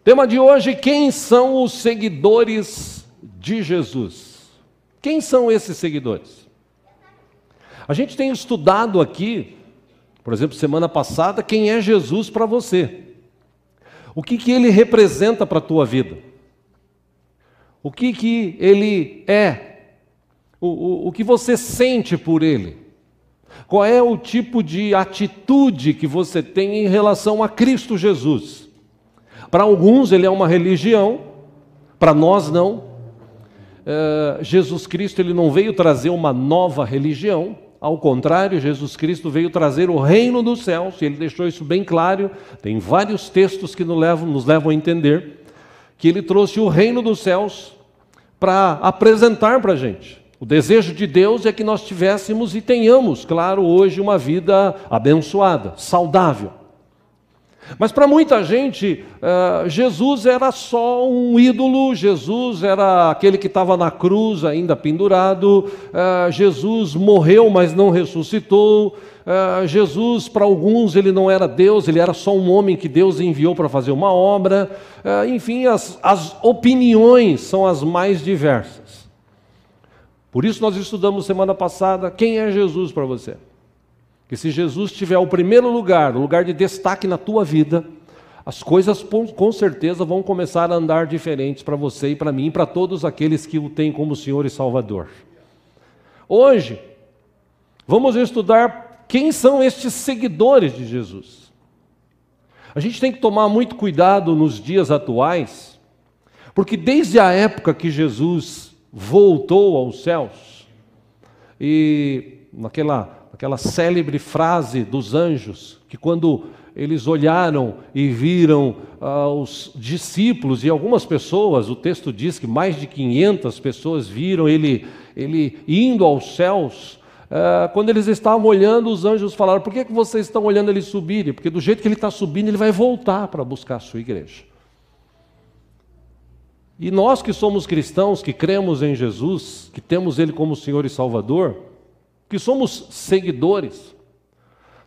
Tema de hoje: quem são os seguidores de Jesus? Quem são esses seguidores? A gente tem estudado aqui, por exemplo, semana passada, quem é Jesus para você. O que ele representa para a tua vida? O que ele é? O que você sente por ele? Qual é o tipo de atitude que você tem em relação a Cristo Jesus? Para alguns ele é uma religião, para nós não. Jesus Cristo ele não veio trazer uma nova religião, ao contrário, Jesus Cristo veio trazer o reino dos céus, e ele deixou isso bem claro. Tem vários textos que nos levam a entender que ele trouxe o reino dos céus para apresentar para a gente. O desejo de Deus é que nós tivéssemos e tenhamos, claro, hoje uma vida abençoada, saudável. Mas para muita gente, Jesus era só um ídolo, Jesus era aquele que estava na cruz ainda pendurado, Jesus morreu, mas não ressuscitou, Jesus, para alguns, ele não era Deus, ele era só um homem que Deus enviou para fazer uma obra. Enfim, as opiniões são as mais diversas. Por isso nós estudamos semana passada, quem é Jesus para você? Que se Jesus tiver o primeiro lugar, o lugar de destaque na tua vida, as coisas com certeza vão começar a andar diferentes para você e para mim e para todos aqueles que o têm como Senhor e Salvador. Hoje, vamos estudar quem são estes seguidores de Jesus. A gente tem que tomar muito cuidado nos dias atuais, porque desde a época que Jesus voltou aos céus, e aquela célebre frase dos anjos, que quando eles olharam e viram os discípulos e algumas pessoas, o texto diz que mais de 500 pessoas viram ele indo aos céus. Quando eles estavam olhando, os anjos falaram: por que vocês estão olhando ele subir? Porque do jeito que ele está subindo, ele vai voltar para buscar a sua igreja. E nós que somos cristãos, que cremos em Jesus, que temos ele como Senhor e Salvador, que somos seguidores,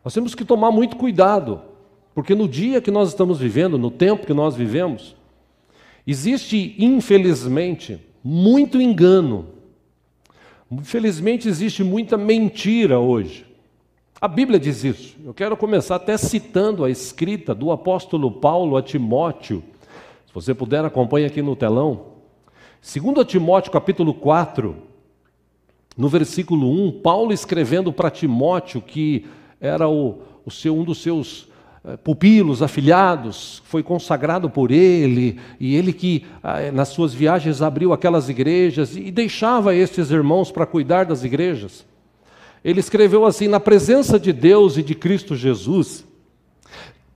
nós temos que tomar muito cuidado, porque no dia que nós estamos vivendo, no tempo que nós vivemos, existe, infelizmente, muito engano. Infelizmente, existe muita mentira hoje. A Bíblia diz isso. Eu quero começar até citando a escrita do apóstolo Paulo a Timóteo. Se você puder, acompanhe aqui no telão. 2 Timóteo, capítulo 4, no versículo 1, Paulo escrevendo para Timóteo, que era um dos seus pupilos, afilhados, foi consagrado por ele, e ele que nas suas viagens abriu aquelas igrejas e deixava estes irmãos para cuidar das igrejas. Ele escreveu assim: na presença de Deus e de Cristo Jesus,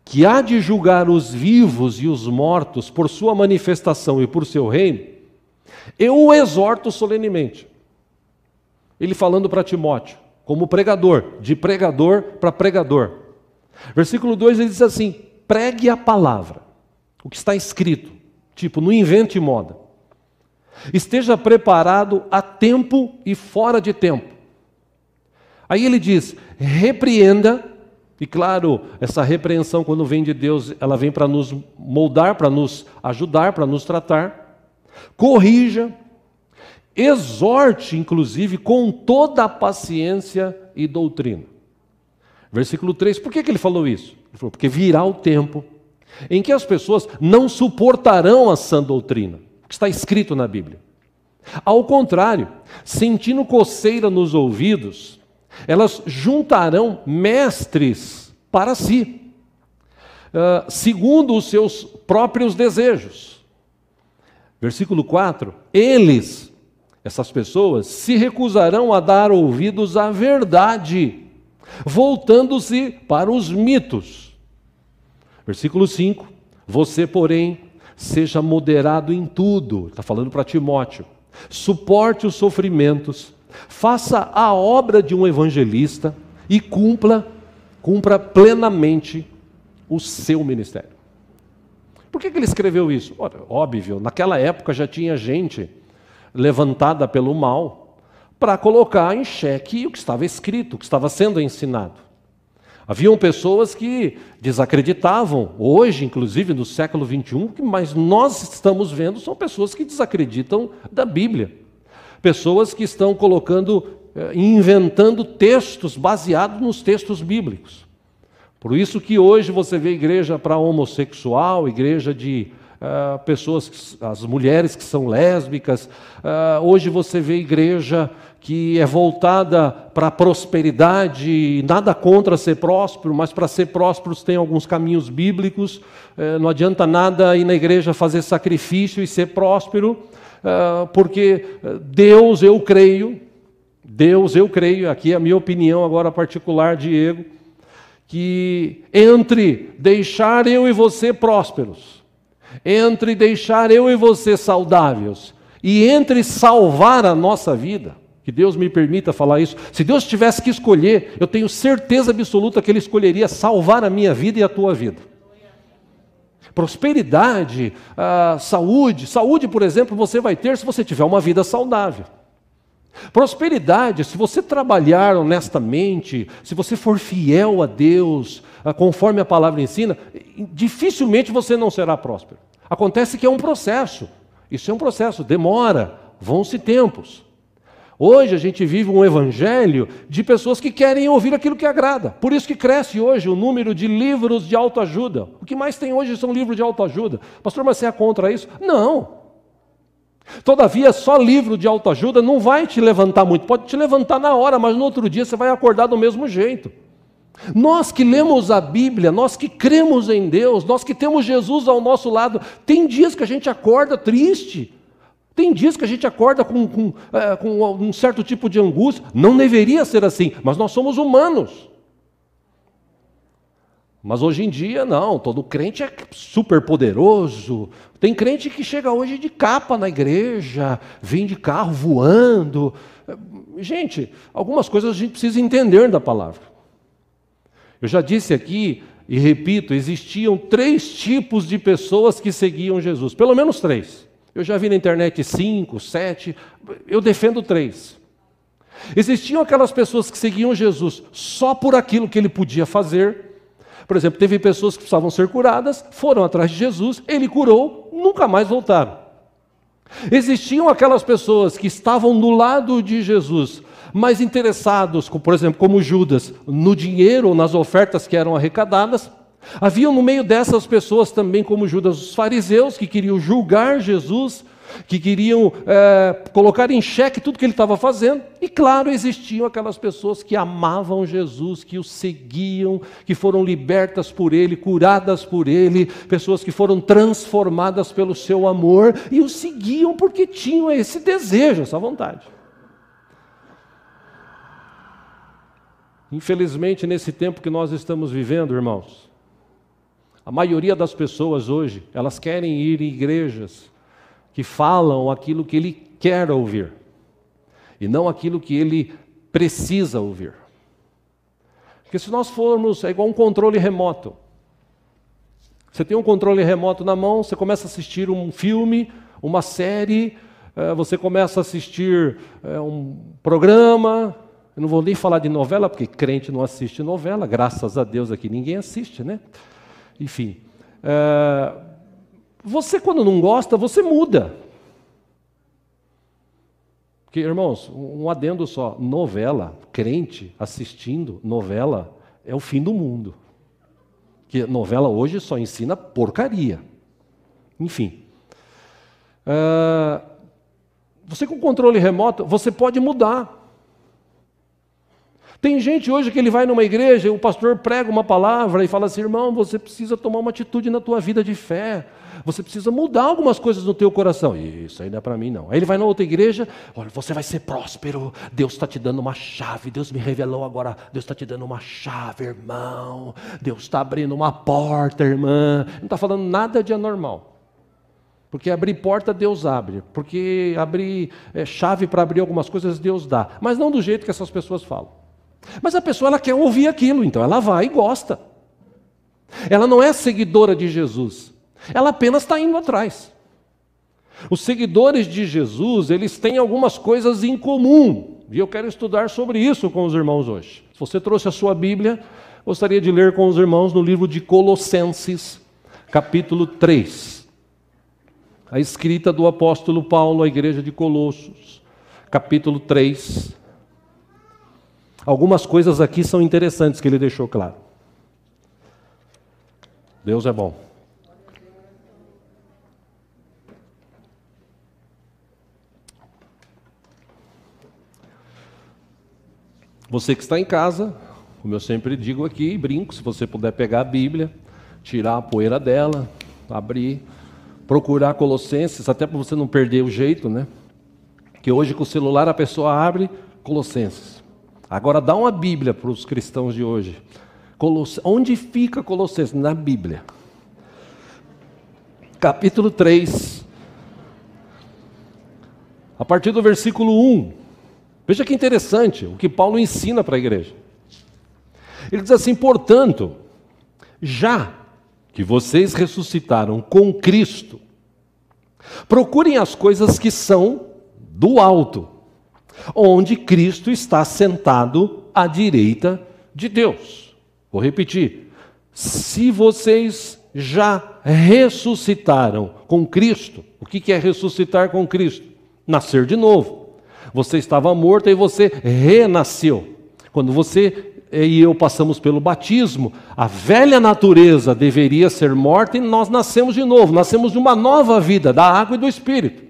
que há de julgar os vivos e os mortos por sua manifestação e por seu reino, eu o exorto solenemente. Ele falando para Timóteo, como pregador, de pregador para pregador. Versículo 2, ele diz assim: pregue a palavra, o que está escrito, tipo, não invente moda. Esteja preparado a tempo e fora de tempo. Aí ele diz: repreenda, e claro, essa repreensão quando vem de Deus, ela vem para nos moldar, para nos ajudar, para nos tratar. Corrija, exorte, inclusive, com toda a paciência e doutrina. Versículo 3, por que ele falou isso? Ele falou: porque virá o tempo em que as pessoas não suportarão a sã doutrina, o que está escrito na Bíblia. Ao contrário, sentindo coceira nos ouvidos, elas juntarão mestres para si, segundo os seus próprios desejos. Versículo 4, essas pessoas, se recusarão a dar ouvidos à verdade, voltando-se para os mitos. Versículo 5, você, porém, seja moderado em tudo, está falando para Timóteo, suporte os sofrimentos, faça a obra de um evangelista e cumpra plenamente o seu ministério. Por que ele escreveu isso? Óbvio, naquela época já tinha gente levantada pelo mal para colocar em xeque o que estava escrito, o que estava sendo ensinado. Haviam pessoas que desacreditavam, hoje, inclusive no século XXI, mas nós estamos vendo são pessoas que desacreditam da Bíblia. Pessoas que estão colocando, inventando textos baseados nos textos bíblicos. Por isso que hoje você vê igreja para homossexual, igreja de pessoas, as mulheres que são lésbicas. Hoje você vê igreja que é voltada para a prosperidade, nada contra ser próspero, mas para ser prósperos tem alguns caminhos bíblicos. Não adianta nada ir na igreja fazer sacrifício e ser próspero, porque Deus, eu creio, aqui é a minha opinião agora particular, Diego, que entre deixar eu e você prósperos, entre deixar eu e você saudáveis, e entre salvar a nossa vida, que Deus me permita falar isso, se Deus tivesse que escolher, eu tenho certeza absoluta que Ele escolheria salvar a minha vida e a tua vida. Prosperidade, saúde, por exemplo, você vai ter se você tiver uma vida saudável. Prosperidade, se você trabalhar honestamente, se você for fiel a Deus, conforme a palavra ensina, dificilmente você não será próspero. Acontece que é um processo, isso é um processo, demora, vão-se tempos. Hoje a gente vive um evangelho de pessoas que querem ouvir aquilo que agrada. Por isso que cresce hoje o número de livros de autoajuda. O que mais tem hoje são livros de autoajuda. Pastor, mas você é contra isso? Não. Todavia, só livro de autoajuda não vai te levantar muito. Pode te levantar na hora, mas no outro dia você vai acordar do mesmo jeito. Nós que lemos a Bíblia, nós que cremos em Deus, nós que temos Jesus ao nosso lado, tem dias que a gente acorda triste. Tem dias que a gente acorda com um certo tipo de angústia. Não deveria ser assim, mas nós somos humanos. Mas hoje em dia, não, todo crente é super poderoso. Tem crente que chega hoje de capa na igreja, vem de carro voando. Gente, algumas coisas a gente precisa entender da palavra. Eu já disse aqui, e repito, existiam 3 tipos de pessoas que seguiam Jesus, pelo menos 3. Eu já vi na internet 5, 7, eu defendo 3. Existiam aquelas pessoas que seguiam Jesus só por aquilo que ele podia fazer. Por exemplo, teve pessoas que precisavam ser curadas, foram atrás de Jesus, ele curou, nunca mais voltaram. Existiam aquelas pessoas que estavam do lado de Jesus, mas interessados, por exemplo, como Judas, no dinheiro ou nas ofertas que eram arrecadadas. Haviam no meio dessas pessoas também, como Judas, os fariseus, que queriam julgar Jesus, que queriam colocar em xeque tudo que ele estava fazendo. E claro, existiam aquelas pessoas que amavam Jesus, que o seguiam, que foram libertas por ele, curadas por ele, pessoas que foram transformadas pelo seu amor e o seguiam porque tinham esse desejo, essa vontade. Infelizmente, nesse tempo que nós estamos vivendo, irmãos, a maioria das pessoas hoje, elas querem ir em igrejas que falam aquilo que ele quer ouvir, e não aquilo que ele precisa ouvir. Porque se nós formos, é igual um controle remoto. Você tem um controle remoto na mão, você começa a assistir um filme, uma série, você começa a assistir um programa. Eu não vou nem falar de novela, porque crente não assiste novela, graças a Deus aqui ninguém assiste, né? Enfim, você quando não gosta, você muda. Porque, irmãos, um adendo só, novela, crente assistindo novela é o fim do mundo. Porque novela hoje só ensina porcaria. Enfim. Você com controle remoto, você pode mudar. Tem gente hoje que ele vai numa igreja e o pastor prega uma palavra e fala assim: irmão, você precisa tomar uma atitude na tua vida de fé. Você precisa mudar algumas coisas no teu coração. Isso aí não é para mim, não. Aí ele vai na outra igreja: olha, você vai ser próspero. Deus está te dando uma chave. Deus me revelou agora. Deus está te dando uma chave, irmão. Deus está abrindo uma porta, irmã. Não está falando nada de anormal. Porque abrir porta, Deus abre. Porque abrir chave para abrir algumas coisas, Deus dá. Mas não do jeito que essas pessoas falam. Mas a pessoa ela quer ouvir aquilo, então ela vai e gosta. Ela não é seguidora de Jesus, ela apenas está indo atrás. Os seguidores de Jesus, eles têm algumas coisas em comum, e eu quero estudar sobre isso com os irmãos hoje. Se você trouxe a sua Bíblia, Gostaria de ler com os irmãos no livro de Colossenses, capítulo 3. A escrita do apóstolo Paulo à igreja de Colossos, capítulo 3. Algumas coisas aqui são interessantes que ele deixou claro. Deus é bom. Você que está em casa, como eu sempre digo aqui, brinco, se você puder pegar a Bíblia, tirar a poeira dela, abrir, procurar Colossenses, até para você não perder o jeito, né? Que hoje com o celular a pessoa abre Colossenses. Agora dá uma Bíblia para os cristãos de hoje. Onde fica Colossenses? Na Bíblia. Capítulo 3. A partir do versículo 1. Veja que interessante o que Paulo ensina para a igreja. Ele diz assim: portanto, já que vocês ressuscitaram com Cristo, procurem as coisas que são do alto, onde Cristo está sentado à direita de Deus. Vou repetir. Se vocês já ressuscitaram com Cristo, o que é ressuscitar com Cristo? Nascer de novo. Você estava morto e você renasceu. Quando você e eu passamos pelo batismo, a velha natureza deveria ser morta e nós nascemos de novo. Nascemos de uma nova vida, da água e do Espírito.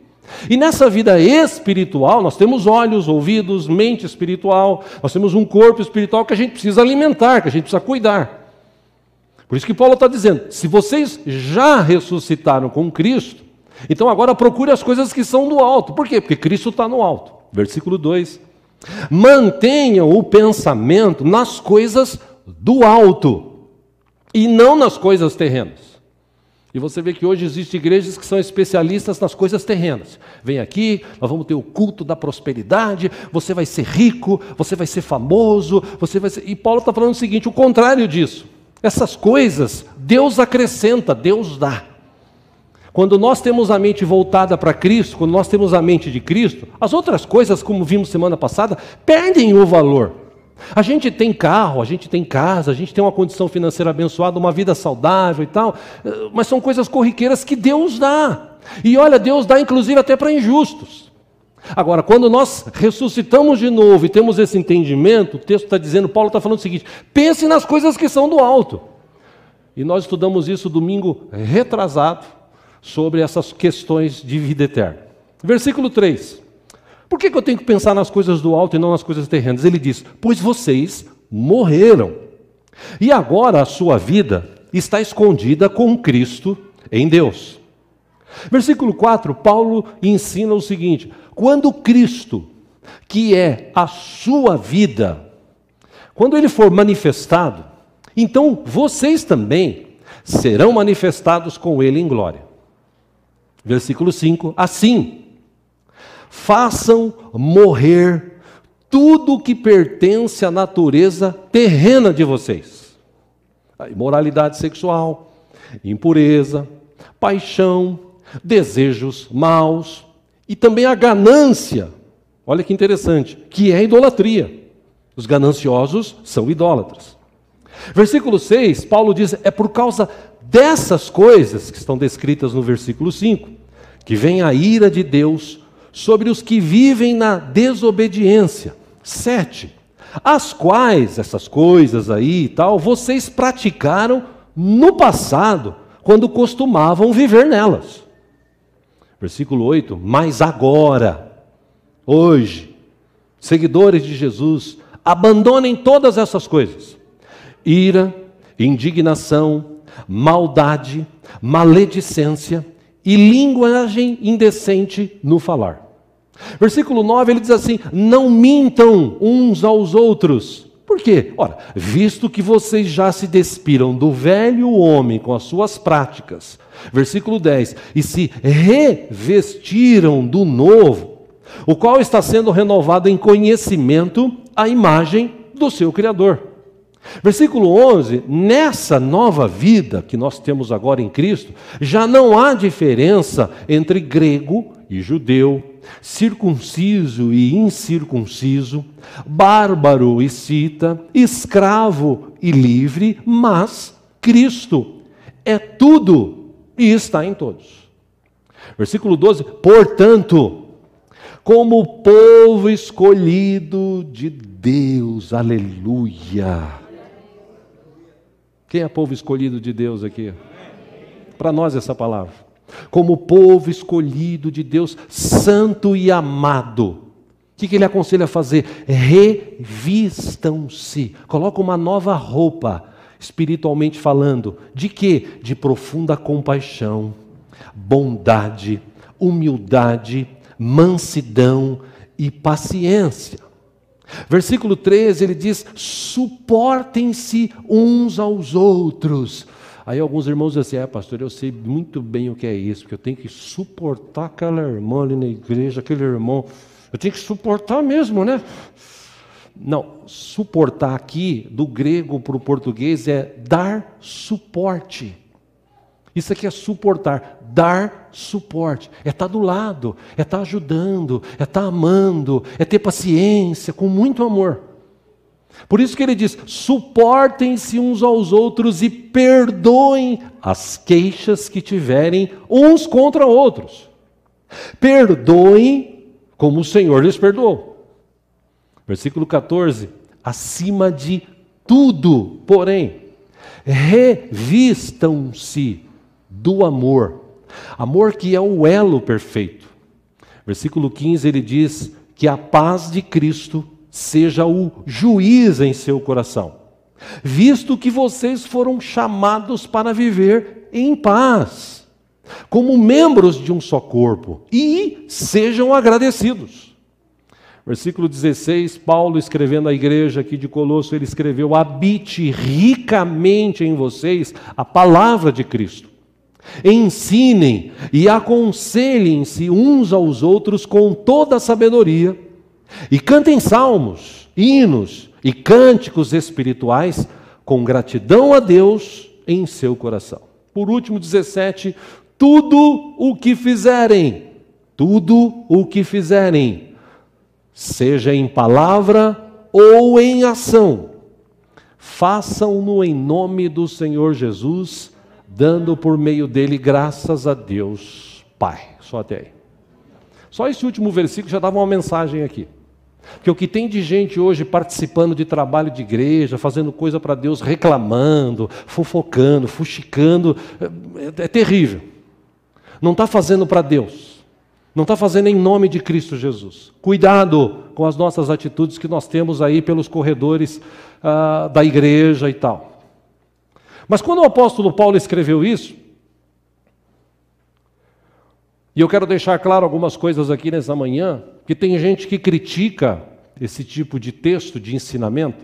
E nessa vida espiritual, nós temos olhos, ouvidos, mente espiritual, nós temos um corpo espiritual que a gente precisa alimentar, que a gente precisa cuidar. Por isso que Paulo está dizendo, se vocês já ressuscitaram com Cristo, então agora procure as coisas que são do alto. Por quê? Porque Cristo está no alto. Versículo 2. Mantenham o pensamento nas coisas do alto e não nas coisas terrenas. E você vê que hoje existem igrejas que são especialistas nas coisas terrenas. Vem aqui, nós vamos ter o culto da prosperidade, você vai ser rico, você vai ser famoso, você vai ser... E Paulo está falando o seguinte, o contrário disso. Essas coisas, Deus acrescenta, Deus dá. Quando nós temos a mente voltada para Cristo, quando nós temos a mente de Cristo, as outras coisas, como vimos semana passada, perdem o valor. A gente tem carro, a gente tem casa, a gente tem uma condição financeira abençoada, uma vida saudável e tal, mas são coisas corriqueiras que Deus dá. E olha, Deus dá inclusive até para injustos. Agora, quando nós ressuscitamos de novo e temos esse entendimento, o texto está dizendo, Paulo está falando o seguinte, pense nas coisas que são do alto. E nós estudamos isso domingo retrasado, sobre essas questões de vida eterna. Versículo 3. Por que eu tenho que pensar nas coisas do alto e não nas coisas terrenas? Ele diz, pois vocês morreram. E agora a sua vida está escondida com Cristo em Deus. Versículo 4, Paulo ensina o seguinte, quando Cristo, que é a sua vida, quando ele for manifestado, então vocês também serão manifestados com ele em glória. Versículo 5, assim, façam morrer tudo que pertence à natureza terrena de vocês. A imoralidade sexual, impureza, paixão, desejos maus e também a ganância. Olha que interessante, que é a idolatria. Os gananciosos são idólatras. Versículo 6, Paulo diz, é por causa dessas coisas que estão descritas no versículo 5, que vem a ira de Deus sobre os que vivem na desobediência. 7. As quais, essas coisas aí e tal, vocês praticaram no passado, quando costumavam viver nelas. Versículo 8. Mas agora, hoje, seguidores de Jesus, abandonem todas essas coisas. Ira, indignação, maldade, maledicência e linguagem indecente no falar. Versículo 9, ele diz assim, não mintam uns aos outros. Por quê? Ora, visto que vocês já se despiram do velho homem com as suas práticas. Versículo 10, e se revestiram do novo, o qual está sendo renovado em conhecimento à imagem do seu Criador. Versículo 11, nessa nova vida que nós temos agora em Cristo, já não há diferença entre grego e judeu, circunciso e incircunciso, bárbaro e cita, escravo e livre, mas Cristo é tudo e está em todos. Versículo 12, portanto, como povo escolhido de Deus, aleluia. Quem é povo escolhido de Deus aqui? Para nós essa palavra. Como povo escolhido de Deus, santo e amado. O que ele aconselha a fazer? Revistam-se. Coloca uma nova roupa, espiritualmente falando. De quê? De profunda compaixão, bondade, humildade, mansidão e paciência. Versículo 13, ele diz, suportem-se uns aos outros. Aí alguns irmãos dizem assim, pastor, eu sei muito bem o que é isso, porque eu tenho que suportar aquela irmã ali na igreja, aquele irmão, eu tenho que suportar mesmo, né? Não, suportar aqui, do grego para o português, é dar suporte. Isso aqui é suportar, dar suporte, é estar do lado, é estar ajudando, é estar amando, é ter paciência, com muito amor. Por isso que ele diz, suportem-se uns aos outros e perdoem as queixas que tiverem uns contra outros. Perdoem como o Senhor lhes perdoou. Versículo 14, acima de tudo, porém, revistam-se do amor. Amor que é o elo perfeito. Versículo 15 ele diz que a paz de Cristo seja o juiz em seu coração, visto que vocês foram chamados para viver em paz, como membros de um só corpo, e sejam agradecidos. Versículo 16, Paulo escrevendo à igreja aqui de Colosso, ele escreveu, habite ricamente em vocês a palavra de Cristo. Ensinem e aconselhem-se uns aos outros com toda a sabedoria e cantem salmos, hinos e cânticos espirituais com gratidão a Deus em seu coração. Por último, 17, tudo o que fizerem, seja em palavra ou em ação, façam-no em nome do Senhor Jesus, dando por meio dele graças a Deus Pai. Só até aí. Só esse último versículo já dava uma mensagem aqui. Porque o que tem de gente hoje participando de trabalho de igreja, fazendo coisa para Deus, reclamando, fofocando, fuxicando, é terrível. Não está fazendo para Deus. Não está fazendo em nome de Cristo Jesus. Cuidado com as nossas atitudes que nós temos aí pelos corredores da igreja e tal. Mas quando o apóstolo Paulo escreveu isso, e eu quero deixar claro algumas coisas aqui nessa manhã, que tem gente que critica esse tipo de texto, de ensinamento,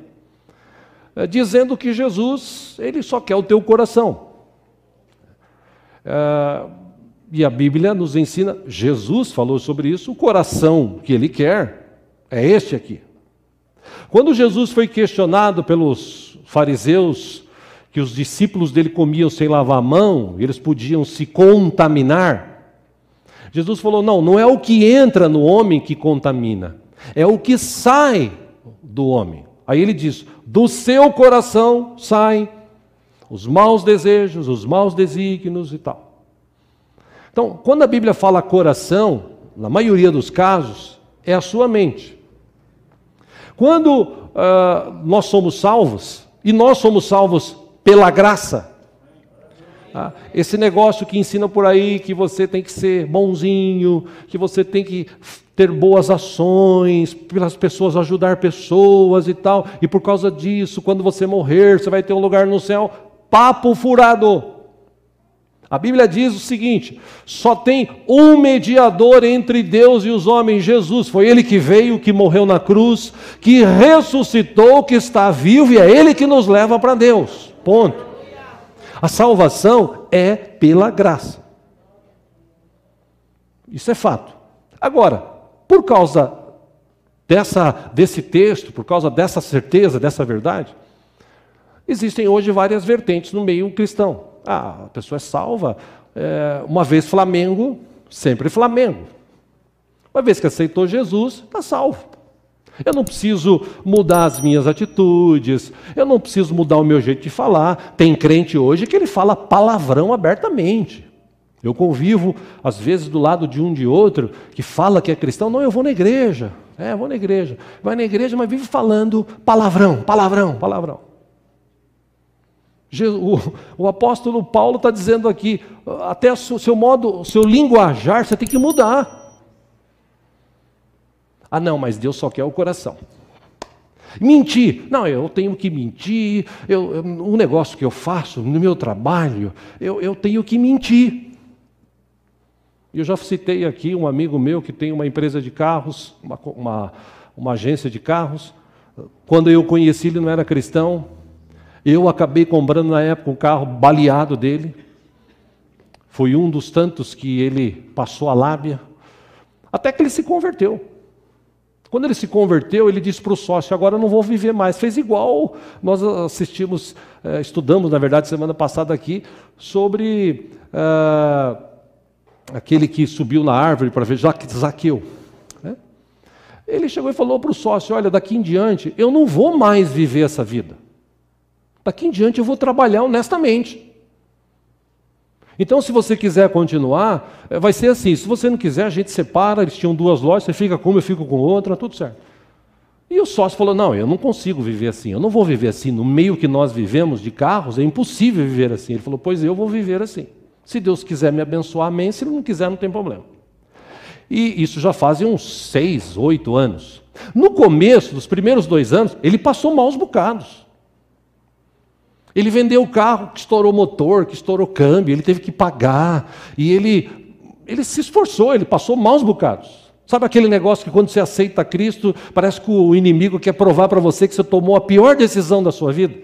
dizendo que Jesus, ele só quer o teu coração. E a Bíblia nos ensina, Jesus falou sobre isso, o coração que ele quer é este aqui. Quando Jesus foi questionado pelos fariseus, que os discípulos dele comiam sem lavar a mão, eles podiam se contaminar, Jesus falou, não é o que entra no homem que contamina, é o que sai do homem. Aí ele diz, do seu coração saem os maus desejos, os maus desígnios e tal. Então, quando a Bíblia fala coração, na maioria dos casos, é a sua mente. Quando nós somos salvos, e nós somos salvos pela graça, esse negócio que ensina por aí que você tem que ser bonzinho, que você tem que ter boas ações, pelas pessoas, ajudar pessoas e tal, e por causa disso, quando você morrer, você vai ter um lugar no céu, papo furado. A Bíblia diz o seguinte, só tem um mediador entre Deus e os homens, Jesus, foi Ele que veio, que morreu na cruz, que ressuscitou, que está vivo, e é Ele que nos leva para Deus, ponto. A salvação é pela graça. Isso é fato. Agora, por causa desse texto, por causa dessa certeza, dessa verdade, existem hoje várias vertentes no meio cristão. A pessoa é salva, uma vez Flamengo, sempre Flamengo. Uma vez que aceitou Jesus, está salvo. Eu não preciso mudar as minhas atitudes, eu não preciso mudar o meu jeito de falar. Tem crente hoje que ele fala palavrão abertamente. Eu convivo, às vezes, do lado de um de outro, que fala que é cristão. Não, eu vou na igreja. Vou na igreja. Vai na igreja, mas vive falando palavrão, palavrão, palavrão. O apóstolo Paulo está dizendo aqui, até o seu modo, o seu linguajar, você tem que mudar. Ah, não, mas Deus só quer o coração. Mentir. Não, eu tenho que mentir. Um negócio que eu faço no meu trabalho, eu tenho que mentir. Eu já citei aqui um amigo meu que tem uma empresa de carros, uma agência de carros. Quando eu conheci ele, não era cristão. Eu acabei comprando na época um carro baleado dele. Foi um dos tantos que ele passou a lábia. Até que ele se converteu. Quando ele se converteu, ele disse para o sócio, agora eu não vou viver mais. Fez igual nós estudamos, na verdade, semana passada aqui, sobre aquele que subiu na árvore para ver Zaqueu. Né? Ele chegou e falou para o sócio, olha, daqui em diante eu não vou mais viver essa vida. Daqui em diante eu vou trabalhar honestamente. Então, se você quiser continuar, vai ser assim. Se você não quiser, a gente separa. Eles tinham 2 lojas, você fica com uma, eu fico com outra, tudo certo. E o sócio falou, não, eu não consigo viver assim. Eu não vou viver assim. No meio que nós vivemos de carros, é impossível viver assim. Ele falou, pois eu vou viver assim. Se Deus quiser me abençoar, amém. Se Ele não quiser, não tem problema. E isso já fazem uns 6, 8 anos. No começo, dos primeiros 2 anos, ele passou maus bocados. Ele vendeu o carro que estourou motor, que estourou câmbio, ele teve que pagar, e ele se esforçou, ele passou maus bocados. Sabe aquele negócio que quando você aceita Cristo, parece que o inimigo quer provar para você que você tomou a pior decisão da sua vida?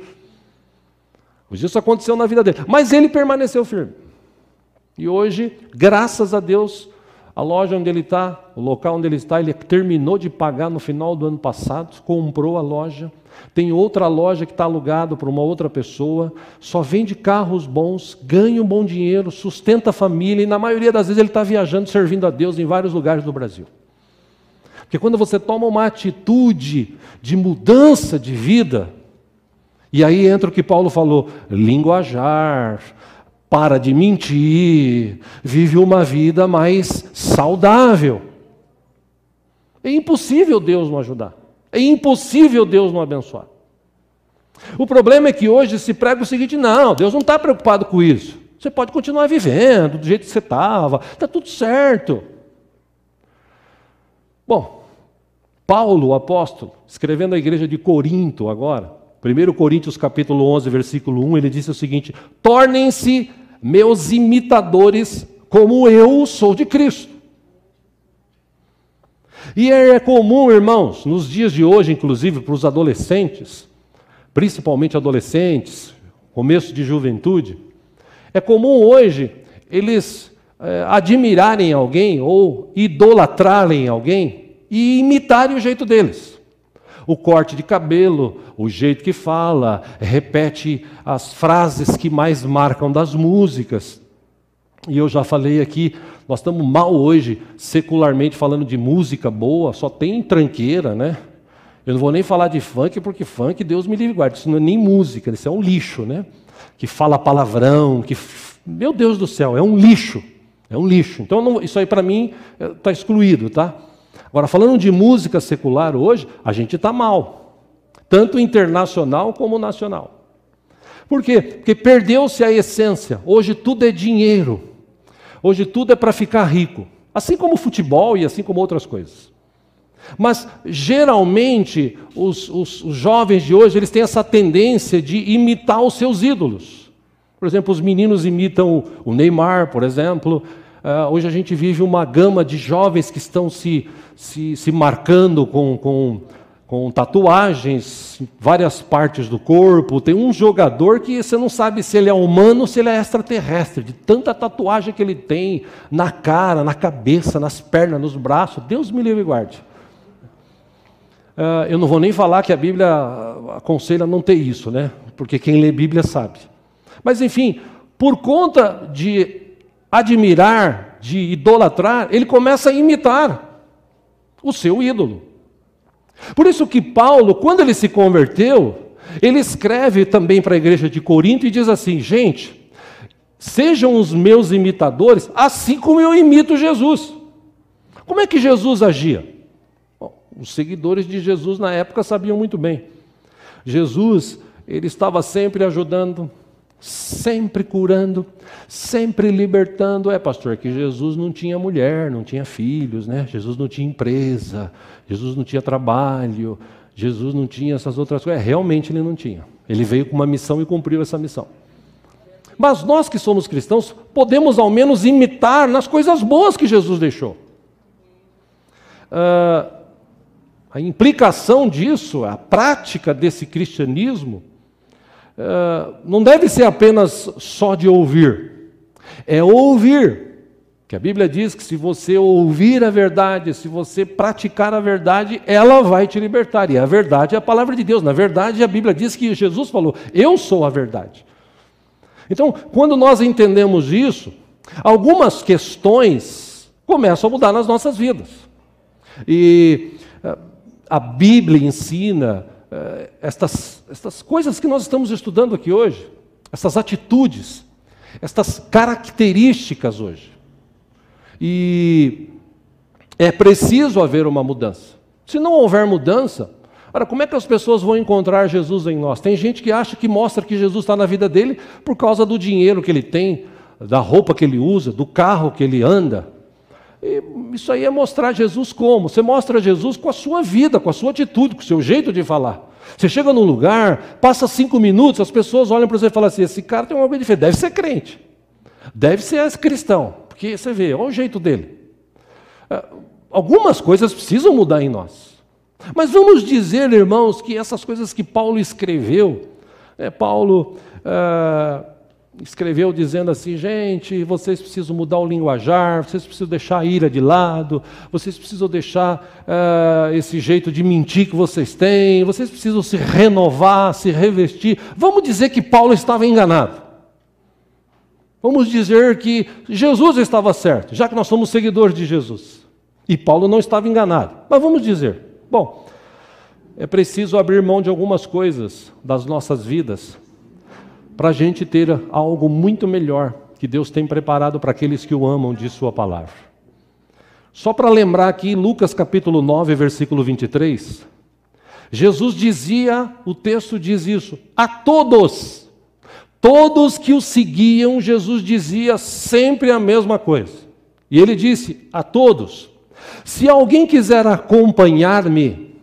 Pois isso aconteceu na vida dele. Mas ele permaneceu firme. E hoje, graças a Deus, a loja onde ele está, o local onde ele está, ele terminou de pagar no final do ano passado, comprou a loja. Tem outra loja que está alugada para uma outra pessoa, só vende carros bons, ganha um bom dinheiro, sustenta a família e na maioria das vezes ele está viajando, servindo a Deus em vários lugares do Brasil. Porque quando você toma uma atitude de mudança de vida, e aí entra o que Paulo falou, linguajar, para de mentir, vive uma vida mais saudável. É impossível Deus não ajudar. É impossível Deus não abençoar. O problema é que hoje se prega o seguinte, não, Deus não está preocupado com isso. Você pode continuar vivendo do jeito que você estava, está tudo certo. Bom, Paulo, o apóstolo, escrevendo à igreja de Corinto agora, 1 Coríntios capítulo 11, versículo 1, ele disse o seguinte, tornem-se meus imitadores como eu sou de Cristo. E é comum, irmãos, nos dias de hoje, inclusive para os adolescentes, principalmente adolescentes, começo de juventude, é comum hoje eles admirarem alguém ou idolatrarem alguém e imitarem o jeito deles. O corte de cabelo, o jeito que fala, repete as frases que mais marcam das músicas. E eu já falei aqui, nós estamos mal hoje, secularmente falando de música boa, só tem tranqueira, né? Eu não vou nem falar de funk, porque funk, Deus me livre e guarde, isso não é nem música, isso é um lixo, né? Que fala palavrão, meu Deus do céu, é um lixo, é um lixo. Então isso aí para mim está excluído, tá? Agora, falando de música secular hoje, a gente está mal, tanto internacional como nacional. Por quê? Porque perdeu-se a essência, hoje tudo é dinheiro. Hoje tudo é para ficar rico, assim como o futebol e assim como outras coisas. Mas, geralmente, os jovens de hoje, eles têm essa tendência de imitar os seus ídolos. Por exemplo, os meninos imitam o Neymar, por exemplo. Hoje a gente vive uma gama de jovens que estão se marcando com tatuagens em várias partes do corpo. Tem um jogador que você não sabe se ele é humano ou se ele é extraterrestre, de tanta tatuagem que ele tem na cara, na cabeça, nas pernas, nos braços. Deus me livre e guarde. Eu não vou nem falar que a Bíblia aconselha não ter isso, né? Porque quem lê Bíblia sabe. Mas enfim, por conta de admirar, de idolatrar, ele começa a imitar. o seu ídolo. Por isso que Paulo, quando ele se converteu, ele escreve também para a igreja de Corinto e diz assim: gente, sejam os meus imitadores, assim como eu imito Jesus. Como é que Jesus agia? Bom, os seguidores de Jesus na época sabiam muito bem. Jesus, ele estava sempre ajudando, sempre curando, sempre libertando. Pastor, que Jesus não tinha mulher, não tinha filhos, né? Jesus não tinha empresa, Jesus não tinha trabalho, Jesus não tinha essas outras coisas. Realmente ele não tinha. Ele veio com uma missão e cumpriu essa missão. Mas nós que somos cristãos, podemos ao menos imitar nas coisas boas que Jesus deixou. A implicação disso, a prática desse cristianismo, não deve ser apenas só de ouvir, é ouvir, que a Bíblia diz que se você ouvir a verdade, se você praticar a verdade, ela vai te libertar, e a verdade é a palavra de Deus. Na verdade, a Bíblia diz que Jesus falou: eu sou a verdade. Então, quando nós entendemos isso, algumas questões começam a mudar nas nossas vidas, e a Bíblia ensina estas coisas que nós estamos estudando aqui hoje, essas atitudes, estas características hoje. E é preciso haver uma mudança. Se não houver mudança, ora, como é que as pessoas vão encontrar Jesus em nós? Tem gente que acha que mostra que Jesus está na vida dele por causa do dinheiro que ele tem, da roupa que ele usa, do carro que ele anda. E isso aí é mostrar Jesus como? Você mostra Jesus com a sua vida, com a sua atitude, com o seu jeito de falar. Você chega num lugar, passa 5 minutos, as pessoas olham para você e falam assim: esse cara tem uma coisa diferente, deve ser crente, deve ser cristão, porque você vê, olha o jeito dele. Algumas coisas precisam mudar em nós. Mas vamos dizer, irmãos, que essas coisas que Paulo escreveu, Paulo escreveu dizendo assim: gente, vocês precisam mudar o linguajar, vocês precisam deixar a ira de lado, vocês precisam deixar esse jeito de mentir que vocês têm, vocês precisam se renovar, se revestir. Vamos dizer que Paulo estava enganado. Vamos dizer que Jesus estava certo, já que nós somos seguidores de Jesus. E Paulo não estava enganado. Mas vamos dizer, bom, é preciso abrir mão de algumas coisas das nossas vidas para a gente ter algo muito melhor que Deus tem preparado para aqueles que o amam de sua palavra. Só para lembrar aqui, Lucas capítulo 9, versículo 23, Jesus dizia, o texto diz isso, a todos que o seguiam, Jesus dizia sempre a mesma coisa. E ele disse a todos: se alguém quiser acompanhar-me,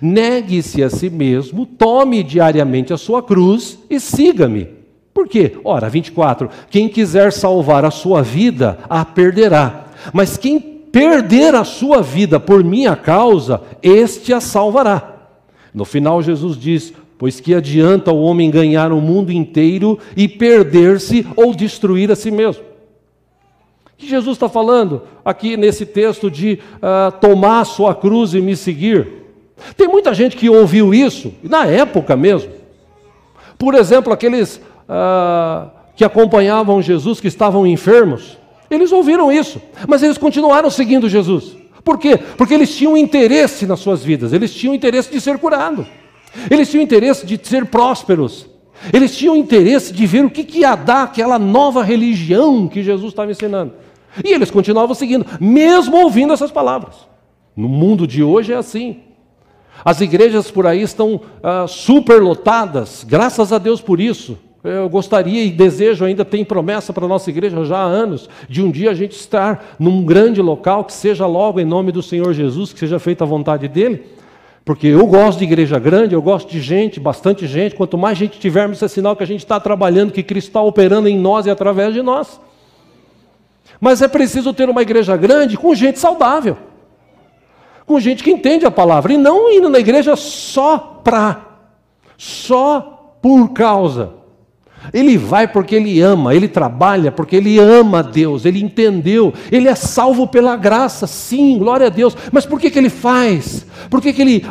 negue-se a si mesmo, tome diariamente a sua cruz e siga-me. Por quê? Ora, 24, quem quiser salvar a sua vida, a perderá. Mas quem perder a sua vida por minha causa, este a salvará. No final, Jesus diz: pois que adianta o homem ganhar o mundo inteiro e perder-se ou destruir a si mesmo? O que Jesus está falando aqui nesse texto de tomar a sua cruz e me seguir? Tem muita gente que ouviu isso, na época mesmo. Por exemplo, aqueles que acompanhavam Jesus, que estavam enfermos, eles ouviram isso, mas eles continuaram seguindo Jesus. Por quê? Porque eles tinham interesse nas suas vidas, eles tinham interesse de ser curado, eles tinham interesse de ser prósperos, eles tinham interesse de ver o que ia dar aquela nova religião que Jesus estava ensinando. E eles continuavam seguindo, mesmo ouvindo essas palavras. No mundo de hoje é assim. As igrejas por aí estão superlotadas, graças a Deus por isso. Eu gostaria e desejo, ainda tem promessa para a nossa igreja já há anos, de um dia a gente estar num grande local, que seja logo em nome do Senhor Jesus, que seja feita a vontade dEle, porque eu gosto de igreja grande, eu gosto de gente, bastante gente. Quanto mais gente tivermos, é sinal que a gente está trabalhando, que Cristo está operando em nós e através de nós. Mas é preciso ter uma igreja grande com gente saudável, com gente que entende a palavra, e não indo na igreja só por causa. Ele vai porque ele ama, ele trabalha porque ele ama Deus, ele entendeu, ele é salvo pela graça, sim, glória a Deus. Mas por que ele faz? Por que ele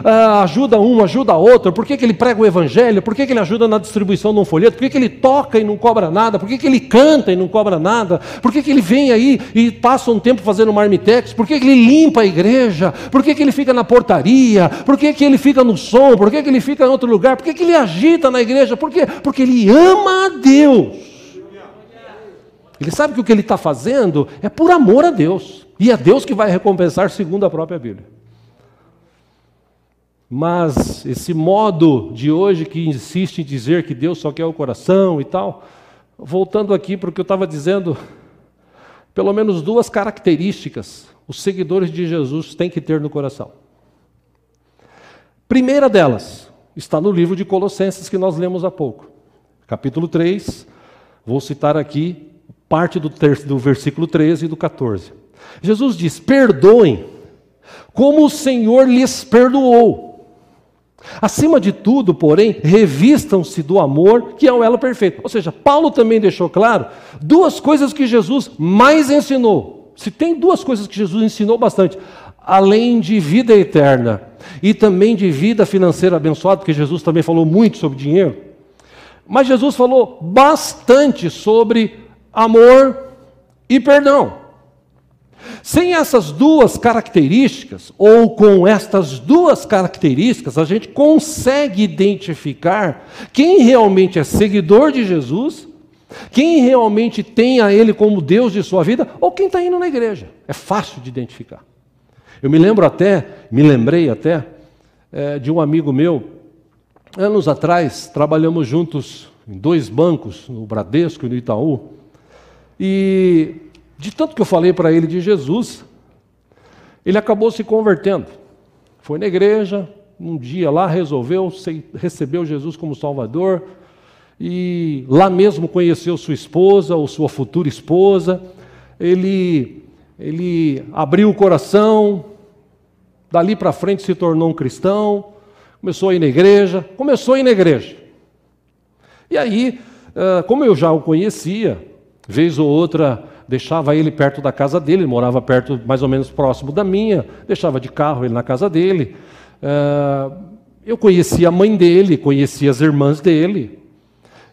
ajuda um, ajuda outro? Por que ele prega o evangelho? Por que ele ajuda na distribuição de um folheto? Por que ele toca e não cobra nada? Por que ele canta e não cobra nada? Por que ele vem aí e passa um tempo fazendo marmitex? Por que ele limpa a igreja? Por que ele fica na portaria? Por que ele fica no som? Por que ele fica em outro lugar? Por que ele agita na igreja? Por quê? Porque ele ama a Deus. Ele sabe que o que ele está fazendo é por amor a Deus. E é Deus que vai recompensar segundo a própria Bíblia. Mas esse modo de hoje que insiste em dizer que Deus só quer o coração e tal, voltando aqui para o que eu estava dizendo, pelo menos duas características os seguidores de Jesus têm que ter no coração. Primeira delas está no livro de Colossenses que nós lemos há pouco. Capítulo 3, vou citar aqui parte do versículo 13 e do 14. Jesus diz: perdoem como o Senhor lhes perdoou. Acima de tudo, porém, revistam-se do amor, que é o elo perfeito. Ou seja, Paulo também deixou claro duas coisas que Jesus mais ensinou. Se tem duas coisas que Jesus ensinou bastante, além de vida eterna e também de vida financeira abençoada, porque Jesus também falou muito sobre dinheiro, mas Jesus falou bastante sobre amor e perdão. Sem essas duas características, ou com estas duas características, a gente consegue identificar quem realmente é seguidor de Jesus, quem realmente tem a Ele como Deus de sua vida, ou quem está indo na igreja. É fácil de identificar. Eu me lembrei até de um amigo meu, anos atrás, trabalhamos juntos em 2 bancos, no Bradesco e no Itaú, e de tanto que eu falei para ele de Jesus, ele acabou se convertendo. Foi na igreja, um dia lá resolveu, recebeu Jesus como Salvador, e lá mesmo conheceu sua esposa, ou sua futura esposa. Ele abriu o coração, dali para frente se tornou um cristão, começou a ir na igreja. E aí, como eu já o conhecia, vez ou outra deixava ele perto da casa dele, ele morava perto, mais ou menos próximo da minha, deixava de carro ele na casa dele. Eu conhecia a mãe dele, conhecia as irmãs dele.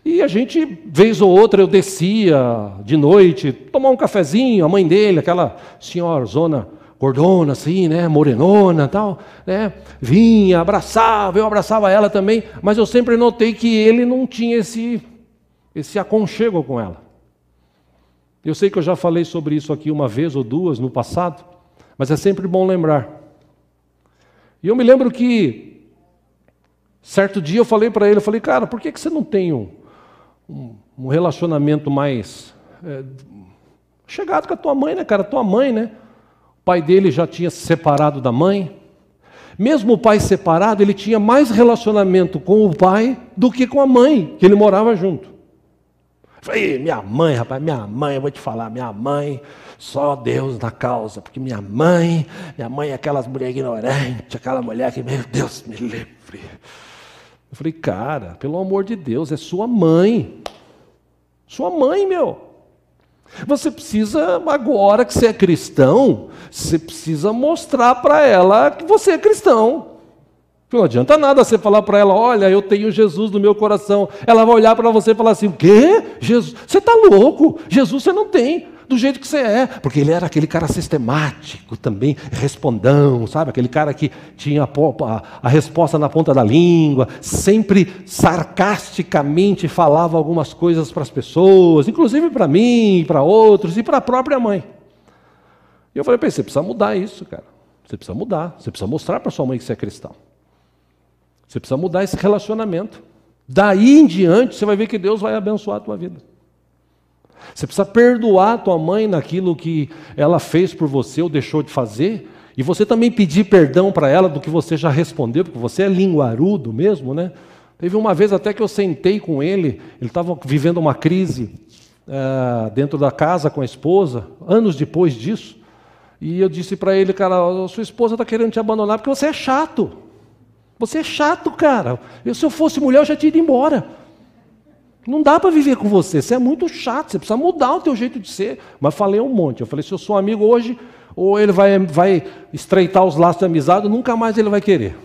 E a gente, vez ou outra, eu descia de noite, tomar um cafezinho, a mãe dele, aquela senhorzona gordona assim, né, morenona e tal, né, vinha, abraçava, eu abraçava ela também, mas eu sempre notei que ele não tinha esse aconchego com ela. Eu sei que eu já falei sobre isso aqui uma vez ou duas no passado, mas é sempre bom lembrar. E eu me lembro que, certo dia eu falei para ele, cara, por que você não tem um relacionamento mais chegado com a tua mãe, né, cara? Tua mãe, né? O pai dele já tinha se separado da mãe. Mesmo o pai separado, ele tinha mais relacionamento com o pai do que com a mãe, que ele morava junto. Eu falei, minha mãe, rapaz, eu vou te falar, minha mãe, só Deus na causa, porque minha mãe é aquelas mulheres ignorantes, aquela mulher que, meu Deus, me livre. Eu falei, cara, pelo amor de Deus, é sua mãe, meu. Você precisa, agora que você é cristão, você precisa mostrar para ela que você é cristão. Não adianta nada você falar para ela, olha, eu tenho Jesus no meu coração. Ela vai olhar para você e falar assim, o quê? Jesus? Você está louco? Jesus você não tem, do jeito que você é. Porque ele era aquele cara sistemático também, respondão, sabe? Aquele cara que tinha a resposta na ponta da língua, sempre sarcasticamente falava algumas coisas para as pessoas, inclusive para mim, para outros e para a própria mãe. E eu falei, você precisa mudar isso, cara. Você precisa mudar, você precisa mostrar para sua mãe que você é cristão. Você precisa mudar esse relacionamento. Daí em diante, você vai ver que Deus vai abençoar a tua vida. Você precisa perdoar a tua mãe naquilo que ela fez por você ou deixou de fazer. E você também pedir perdão para ela do que você já respondeu, porque você é linguarudo mesmo, né? Teve uma vez até que eu sentei com ele estava vivendo uma crise dentro da casa com a esposa, anos depois disso. E eu disse para ele, cara, a sua esposa está querendo te abandonar porque você é chato. Você é chato, cara. Se eu fosse mulher, eu já tinha ido embora. Não dá para viver com você. Você é muito chato. Você precisa mudar o teu jeito de ser. Mas falei um monte. Eu falei, se eu sou amigo hoje, ou ele vai estreitar os laços de amizade, nunca mais ele vai querer.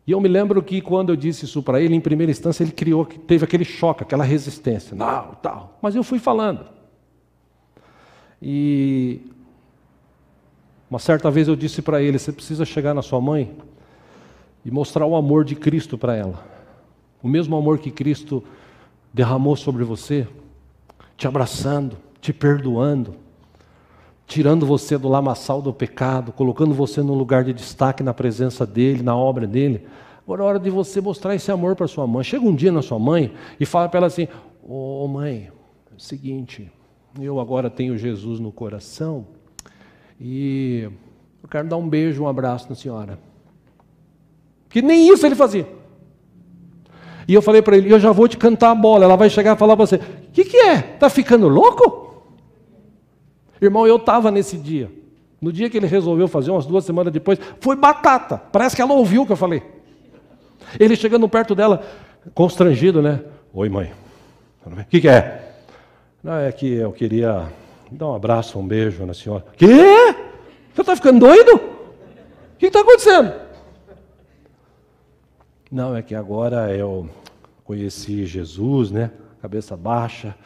E eu me lembro que quando eu disse isso para ele, em primeira instância, ele teve aquele choque, aquela resistência. Não, tal. Mas eu fui falando. E uma certa vez eu disse para ele, você precisa chegar na sua mãe e mostrar o amor de Cristo para ela. O mesmo amor que Cristo derramou sobre você, te abraçando, te perdoando, tirando você do lamaçal do pecado, colocando você num lugar de destaque na presença dEle, na obra dEle. Agora é hora de você mostrar esse amor para sua mãe. Chega um dia na sua mãe e fala para ela assim, ô mãe, é o seguinte, eu agora tenho Jesus no coração e eu quero dar um beijo, um abraço na senhora. Que nem isso ele fazia. E eu falei para ele, eu já vou te cantar a bola. Ela vai chegar e falar para você, o que é? Está ficando louco? Irmão, eu estava nesse dia. No dia que ele resolveu fazer, umas 2 semanas depois, foi batata. Parece que ela ouviu o que eu falei. Ele chegando perto dela, constrangido, né? Oi, mãe. O que é? Não, é que eu queria dar um abraço, um beijo na senhora. Quê? Você está ficando doido? O que está acontecendo? Não, é que agora eu conheci Jesus, né? Cabeça baixa.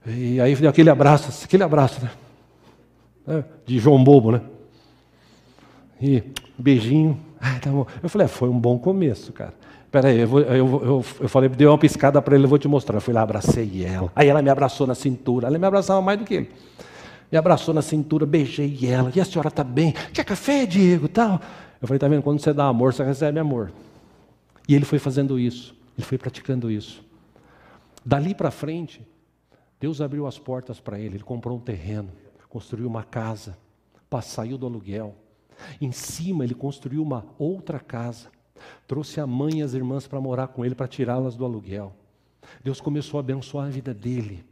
E aí deu aquele abraço, né? De João Bobo, né? E beijinho. Ai, tá bom. Eu falei, foi um bom começo, cara. Espera aí, eu falei, dei uma piscada para ele, eu vou te mostrar. Eu fui lá, abracei ela. Aí ela me abraçou na cintura. Ela me abraçava mais do que ele. Me abraçou na cintura, beijei ela. E a senhora está bem? Quer café, Diego? Tal. Eu falei, tá vendo? Quando você dá amor, você recebe amor. E ele foi fazendo isso. Ele foi praticando isso. Dali para frente, Deus abriu as portas para ele. Ele comprou um terreno, construiu uma casa, saiu do aluguel. Em cima ele construiu uma outra casa. Trouxe a mãe e as irmãs para morar com ele, para tirá-las do aluguel. Deus começou a abençoar a vida dele.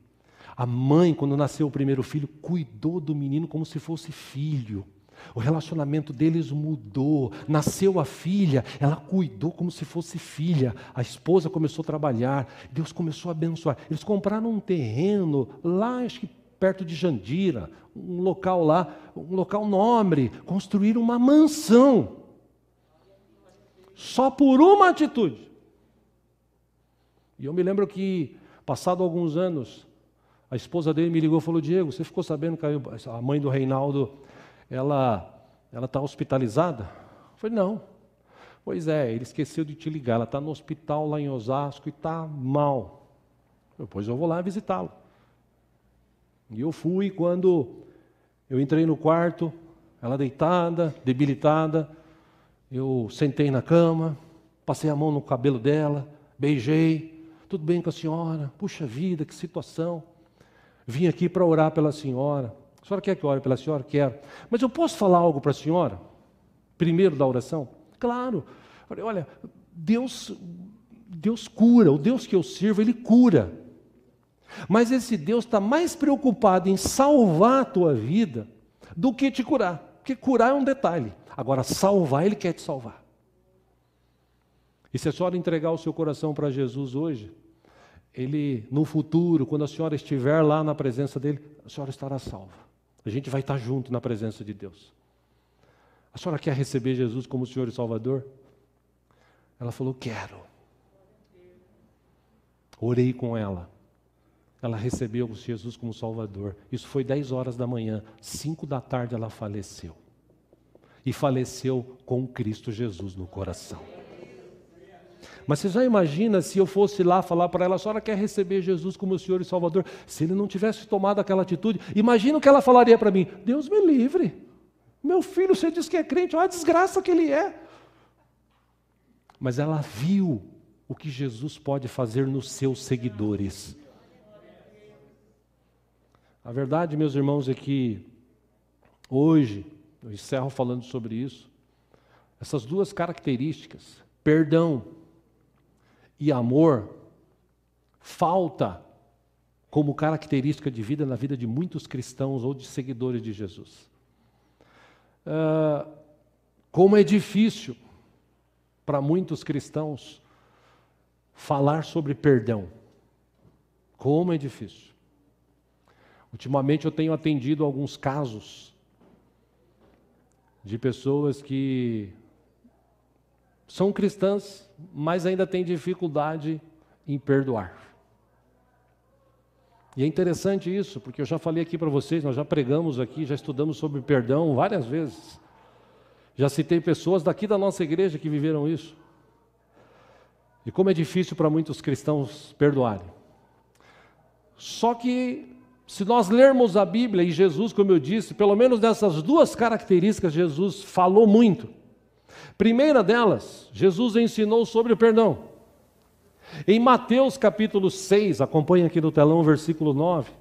A mãe, quando nasceu o primeiro filho, cuidou do menino como se fosse filho. O relacionamento deles mudou. Nasceu a filha, ela cuidou como se fosse filha. A esposa começou a trabalhar. Deus começou a abençoar. Eles compraram um terreno lá, acho que perto de Jandira, um local lá, um local nobre. Construíram uma mansão. Só por uma atitude. E eu me lembro que, passado alguns anos, a esposa dele me ligou e falou, Diego, você ficou sabendo que a mãe do Reinaldo, ela está hospitalizada? Eu falei, não. Pois é, ele esqueceu de te ligar, ela está no hospital lá em Osasco e está mal. Depois eu vou lá visitá-lo. E eu fui, quando eu entrei no quarto, ela deitada, debilitada, eu sentei na cama, passei a mão no cabelo dela, beijei, tudo bem com a senhora? Puxa vida, que situação. Vim aqui para orar pela senhora. A senhora quer que eu ore pela senhora? Quero. Mas eu posso falar algo para a senhora? Primeiro da oração? Claro. Olha, Deus cura. O Deus que eu sirvo, Ele cura. Mas esse Deus está mais preocupado em salvar a tua vida do que te curar. Porque curar é um detalhe. Agora, salvar, Ele quer te salvar. E se a senhora entregar o seu coração para Jesus hoje, Ele, no futuro, quando a senhora estiver lá na presença dEle, a senhora estará salva. A gente vai estar junto na presença de Deus. A senhora quer receber Jesus como Senhor e Salvador? Ela falou, quero. Orei com ela. Ela recebeu Jesus como Salvador. Isso foi 10 horas da manhã. 5 da tarde ela faleceu. E faleceu com Cristo Jesus no coração. Mas você já imagina se eu fosse lá falar para ela, a senhora quer receber Jesus como Senhor e Salvador? Se ele não tivesse tomado aquela atitude, imagina o que ela falaria para mim. Deus me livre. Meu filho, você diz que é crente, olha a desgraça que ele é. Mas ela viu o que Jesus pode fazer nos seus seguidores. A verdade, meus irmãos, é que hoje, eu encerro falando sobre isso, essas duas características, perdão e amor, falta como característica de vida na vida de muitos cristãos ou de seguidores de Jesus. Como é difícil para muitos cristãos falar sobre perdão. Como é difícil. Ultimamente eu tenho atendido alguns casos de pessoas que são cristãs, mas ainda têm dificuldade em perdoar. E é interessante isso, porque eu já falei aqui para vocês, nós já pregamos aqui, já estudamos sobre perdão várias vezes. Já citei pessoas daqui da nossa igreja que viveram isso. E como é difícil para muitos cristãos perdoarem. Só que, se nós lermos a Bíblia e Jesus, como eu disse, pelo menos dessas duas características Jesus falou muito. Primeira delas, Jesus ensinou sobre o perdão. Em Mateus capítulo 6, acompanha aqui no telão o versículo 9.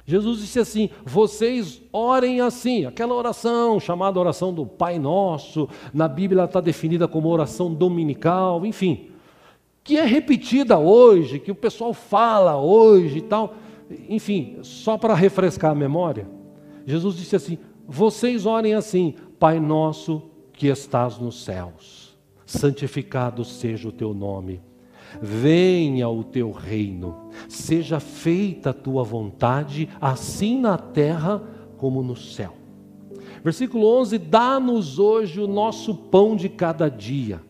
Jesus disse assim: vocês orem assim, aquela oração chamada oração do Pai Nosso, na Bíblia ela está definida como oração dominical, enfim, que é repetida hoje, que o pessoal fala hoje e tal, enfim, só para refrescar a memória. Jesus disse assim: vocês orem assim, Pai Nosso que estás nos céus, santificado seja o teu nome. Venha o teu reino, seja feita a tua vontade, assim na terra como no céu. Versículo 11, dá-nos hoje o nosso pão de cada dia.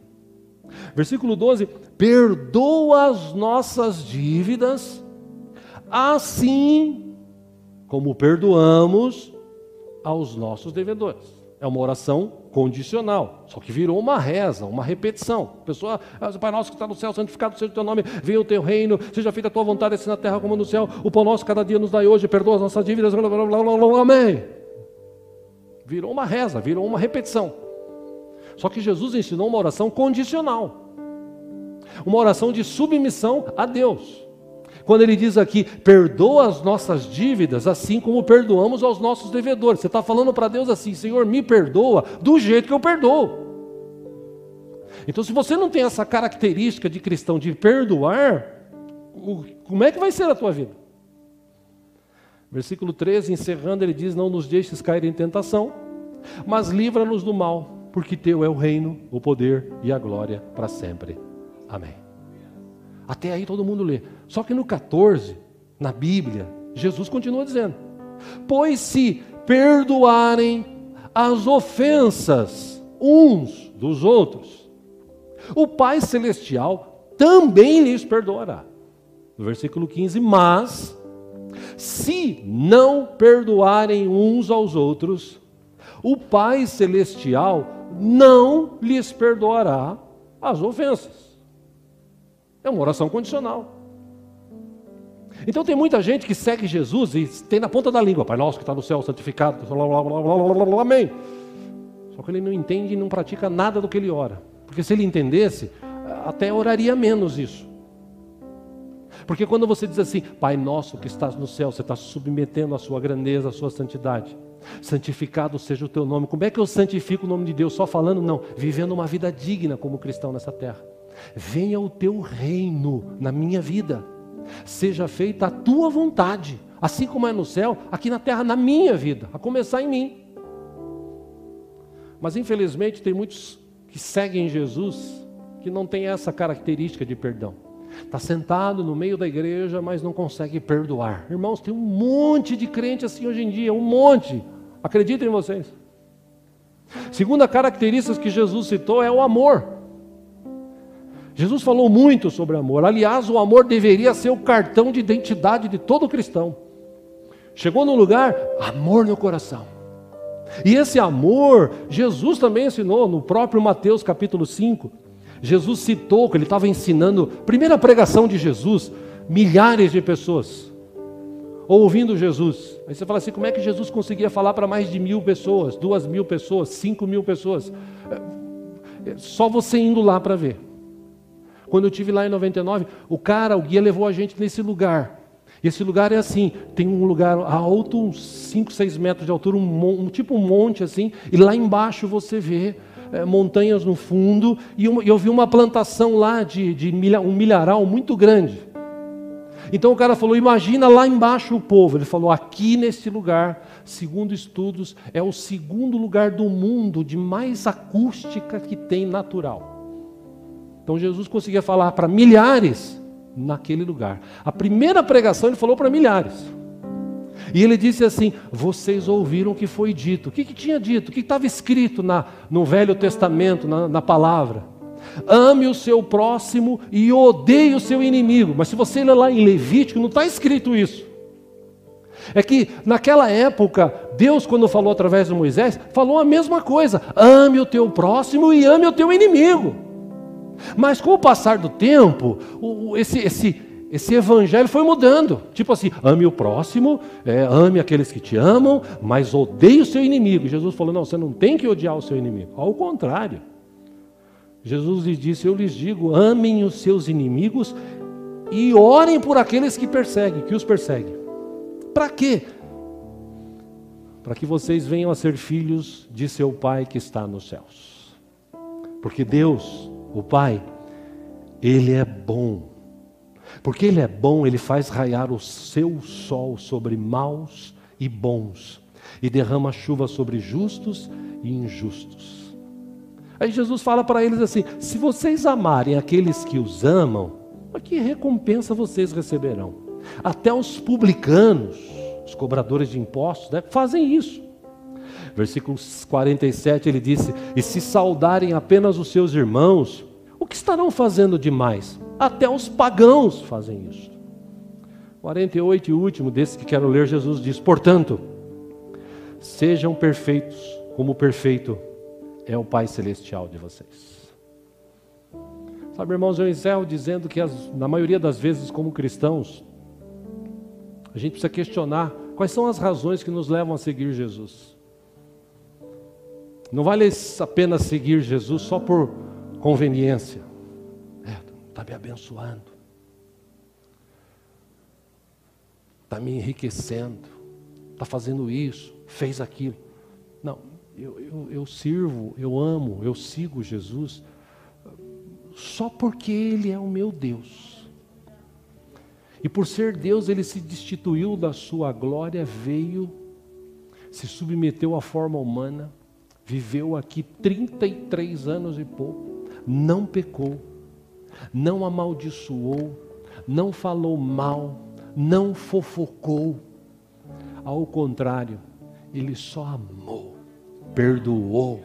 Versículo 12, perdoa as nossas dívidas, assim como perdoamos aos nossos devedores. É uma oração condicional, só que virou uma reza, uma repetição. A pessoa, Pai Nosso que está no céu, santificado seja o teu nome, venha o teu reino, seja feita a tua vontade, assim na terra como no céu. O pão nosso cada dia nos dai hoje, perdoa as nossas dívidas, blá, blá, blá, blá, blá, amém. Virou uma reza, virou uma repetição. Só que Jesus ensinou uma oração condicional, uma oração de submissão a Deus. Quando ele diz aqui, perdoa as nossas dívidas, assim como perdoamos aos nossos devedores. Você está falando para Deus assim: Senhor, me perdoa do jeito que eu perdoo. Então, se você não tem essa característica de cristão de perdoar, como é que vai ser a tua vida? Versículo 13, encerrando, ele diz: não nos deixes cair em tentação, mas livra-nos do mal, porque teu é o reino, o poder e a glória para sempre. Amém. Até aí todo mundo lê. Só que no 14, na Bíblia, Jesus continua dizendo: pois se perdoarem as ofensas uns dos outros, o Pai Celestial também lhes perdoará. No versículo 15, mas se não perdoarem uns aos outros, o Pai Celestial não lhes perdoará as ofensas. É uma oração condicional. Então tem muita gente que segue Jesus e tem na ponta da língua: Pai Nosso que está no céu, santificado, blá, blá, blá, blá, blá, blá, amém. Só que ele não entende e não pratica nada do que ele ora. Porque se ele entendesse, até oraria menos isso. Porque quando você diz assim, Pai Nosso que estás no céu, você está submetendo a sua grandeza, a sua santidade. Santificado seja o teu nome. Como é que eu santifico o nome de Deus? Só falando? Não, vivendo uma vida digna como cristão nessa terra. Venha o teu reino na minha vida, seja feita a tua vontade, assim como é no céu, aqui na terra, na minha vida, a começar em mim. Mas infelizmente tem muitos que seguem Jesus que não tem essa característica de perdão. Está sentado no meio da igreja, mas não consegue perdoar. Irmãos, tem um monte de crente assim hoje em dia, um monte. Acreditem em vocês. Segunda característica que Jesus citou é o amor. Jesus falou muito sobre amor. Aliás, o amor deveria ser o cartão de identidade de todo cristão. Chegou no lugar, amor no coração. E esse amor, Jesus também ensinou no próprio Mateus capítulo 5. Jesus citou que ele estava ensinando, primeira pregação de Jesus, milhares de pessoas ouvindo Jesus. Aí você fala assim, como é que Jesus conseguia falar para mais de 1.000 pessoas, 2.000 pessoas, 5.000 pessoas? Só você indo lá para ver. Quando eu estive lá em 99, o guia levou a gente nesse lugar. E esse lugar é assim, tem um lugar alto, uns 5, 6 metros de altura, tipo um monte assim, e lá embaixo você vê montanhas no fundo, e eu vi uma plantação lá um milharal muito grande. Então o cara falou, imagina lá embaixo o povo. Ele falou, aqui nesse lugar, segundo estudos, é o segundo lugar do mundo de mais acústica que tem natural. Então Jesus conseguia falar para milhares naquele lugar. A primeira pregação ele falou para milhares. E ele disse assim: vocês ouviram o que foi dito. O que tinha dito? O que estava escrito no Velho Testamento, na palavra? Ame o seu próximo e odeie o seu inimigo. Mas se você ler lá em Levítico, não está escrito isso. É que naquela época, Deus, quando falou através de Moisés, falou a mesma coisa: ame o teu próximo e ame o teu inimigo. Mas com o passar do tempo, esse evangelho foi mudando. Tipo assim, ame o próximo, ame aqueles que te amam, mas odeie o seu inimigo. Jesus falou: não, você não tem que odiar o seu inimigo. Ao contrário, Jesus lhes disse: eu lhes digo, amem os seus inimigos e orem por aqueles que os perseguem. Para quê? Para que vocês venham a ser filhos de seu Pai que está nos céus. Porque Deus, o Pai, Ele é bom. Porque Ele é bom, Ele faz raiar o seu sol sobre maus e bons, e derrama chuva sobre justos e injustos. Aí Jesus fala para eles assim: se vocês amarem aqueles que os amam, que recompensa vocês receberão? Até os publicanos, os cobradores de impostos, fazem isso. Versículo 47, ele disse: e se saudarem apenas os seus irmãos, o que estarão fazendo demais? Até os pagãos fazem isso. 48 e último desse que quero ler, Jesus diz: portanto, sejam perfeitos, como perfeito é o Pai Celestial de vocês. Sabe, irmãos, eu encerro dizendo que na maioria das vezes, como cristãos, a gente precisa questionar quais são as razões que nos levam a seguir Jesus. Não vale apenas seguir Jesus só por conveniência. Está me abençoando, está me enriquecendo, está fazendo isso, fez aquilo. Não, eu sirvo, eu amo, eu sigo Jesus só porque Ele é o meu Deus. E por ser Deus, Ele se destituiu da sua glória, veio, se submeteu à forma humana, viveu aqui 33 anos e pouco, não pecou, não amaldiçoou, não falou mal, não fofocou. Ao contrário, Ele só amou, perdoou.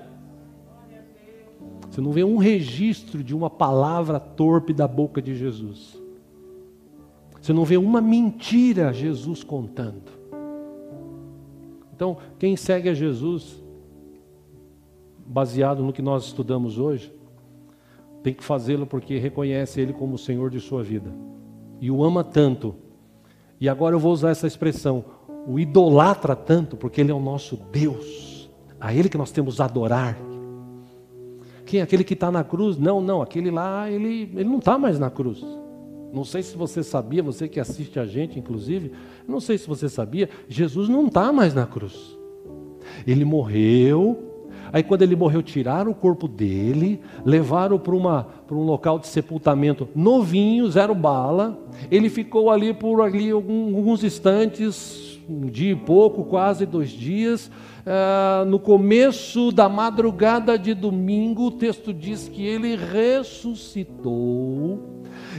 Você não vê um registro de uma palavra torpe da boca de Jesus. Você não vê uma mentira Jesus contando. Então, quem segue a Jesus, baseado no que nós estudamos hoje, tem que fazê-lo porque reconhece Ele como o Senhor de sua vida. E o ama tanto. E agora eu vou usar essa expressão: o idolatra tanto, porque Ele é o nosso Deus. A Ele que nós temos a adorar. Quem? Aquele que está na cruz? Não, aquele lá, ele não está mais na cruz. Não sei se você sabia, você que assiste a gente, inclusive, não sei se você sabia, Jesus não está mais na cruz. Ele morreu, aí quando ele morreu, tiraram o corpo dele, levaram para um local de sepultamento novinho, 0 bala. Ele ficou ali por alguns instantes, um dia e pouco, quase 2 dias. No começo da madrugada de domingo, o texto diz que ele ressuscitou.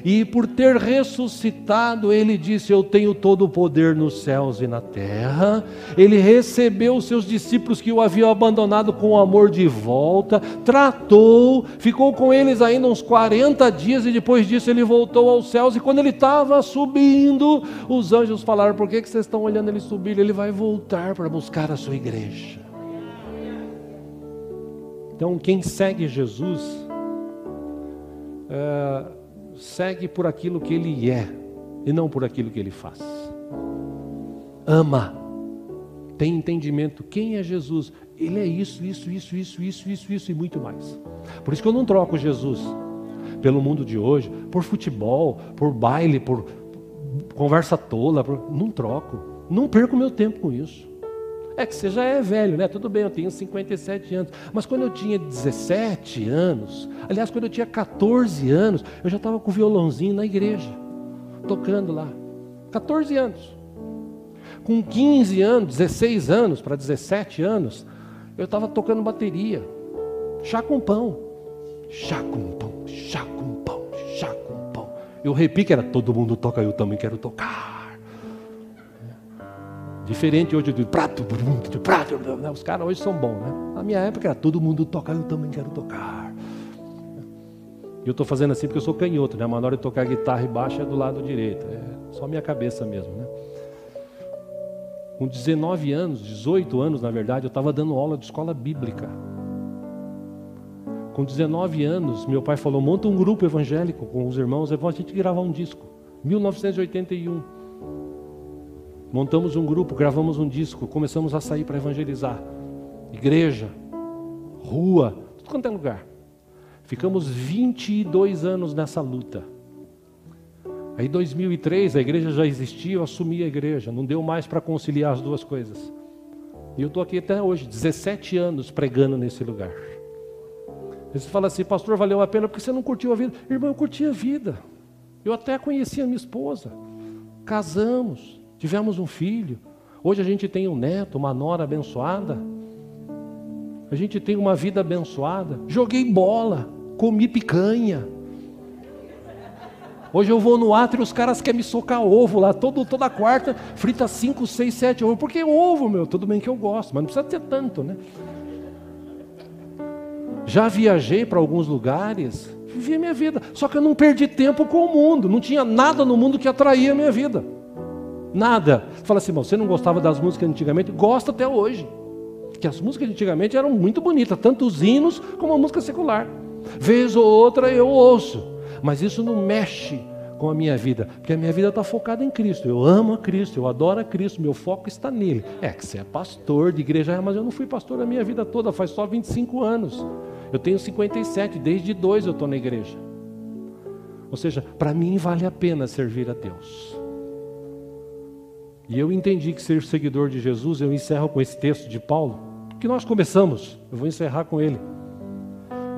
E por ter ressuscitado, ele disse: eu tenho todo o poder nos céus e na terra. Ele recebeu os seus discípulos que o haviam abandonado com amor de volta, tratou, ficou com eles ainda uns 40 dias e depois disso ele voltou aos céus. E quando ele estava subindo, os anjos falaram: por que vocês estão olhando ele subir? Ele vai voltar para buscar a sua igreja. Então quem segue Jesus segue por aquilo que Ele é e não por aquilo que Ele faz. Ama, tem entendimento. Quem é Jesus? Ele é isso e muito mais. Por isso que eu não troco Jesus pelo mundo de hoje, por futebol, por baile, por conversa tola, não troco. Não perco meu tempo com isso. É que você já é velho, né? Tudo bem, eu tenho 57 anos. Mas quando eu tinha 17 anos, aliás, quando eu tinha 14 anos, eu já estava com o violãozinho na igreja, tocando lá. 14 anos. Com 15 anos, 16 anos para 17 anos, eu estava tocando bateria. Chá com pão. Chá com pão, chá com pão, chá com pão. Eu repito que era: todo mundo toca, eu também quero tocar. Diferente hoje do prato, os caras hoje são bons, né? Na minha época era todo mundo toca, eu também quero tocar. E eu estou fazendo assim porque eu sou canhoto, né? Mas na hora de tocar guitarra e baixo é do lado direito. É só minha cabeça mesmo, né? Com 19 anos, 18 anos na verdade, eu estava dando aula de escola bíblica. Com 19 anos, meu pai falou, monta um grupo evangélico com os irmãos, a gente gravar um disco. 1981. Montamos um grupo, gravamos um disco, começamos a sair para evangelizar. Igreja, rua, tudo quanto é lugar. Ficamos 22 anos nessa luta. Aí em 2003 a igreja já existia, eu assumi a igreja, não deu mais para conciliar as duas coisas. E eu estou aqui até hoje, 17 anos pregando nesse lugar. Aí você fala assim, pastor, valeu a pena porque você não curtiu a vida. Irmão, eu curti a vida. Eu até conheci a minha esposa. Casamos, tivemos um filho. Hoje a gente tem um neto, uma nora abençoada. A gente tem uma vida abençoada. Joguei bola, comi picanha. Hoje eu vou no átrio e os caras querem me socar ovo lá. Toda quarta, frita 5, 6, 7 ovos. Porque ovo, meu, tudo bem que eu gosto, mas não precisa ter tanto, né? Já viajei para alguns lugares, vivi a minha vida. Só que eu não perdi tempo com o mundo. Não tinha nada no mundo que atraía a minha vida. Nada. Fala assim, você não gostava das músicas antigamente? Gosto até hoje. Porque as músicas de antigamente eram muito bonitas, tanto os hinos como a música secular. Vez ou outra eu ouço, mas isso não mexe com a minha vida, porque a minha vida está focada em Cristo. Eu amo a Cristo, eu adoro a Cristo, meu foco está nele. É que você é pastor de igreja, mas eu não fui pastor a minha vida toda, faz só 25 anos. Eu tenho 57, desde 2 eu estou na igreja. Ou seja, para mim vale a pena servir a Deus. E eu entendi que ser seguidor de Jesus, eu encerro com esse texto de Paulo, que nós começamos, eu vou encerrar com ele.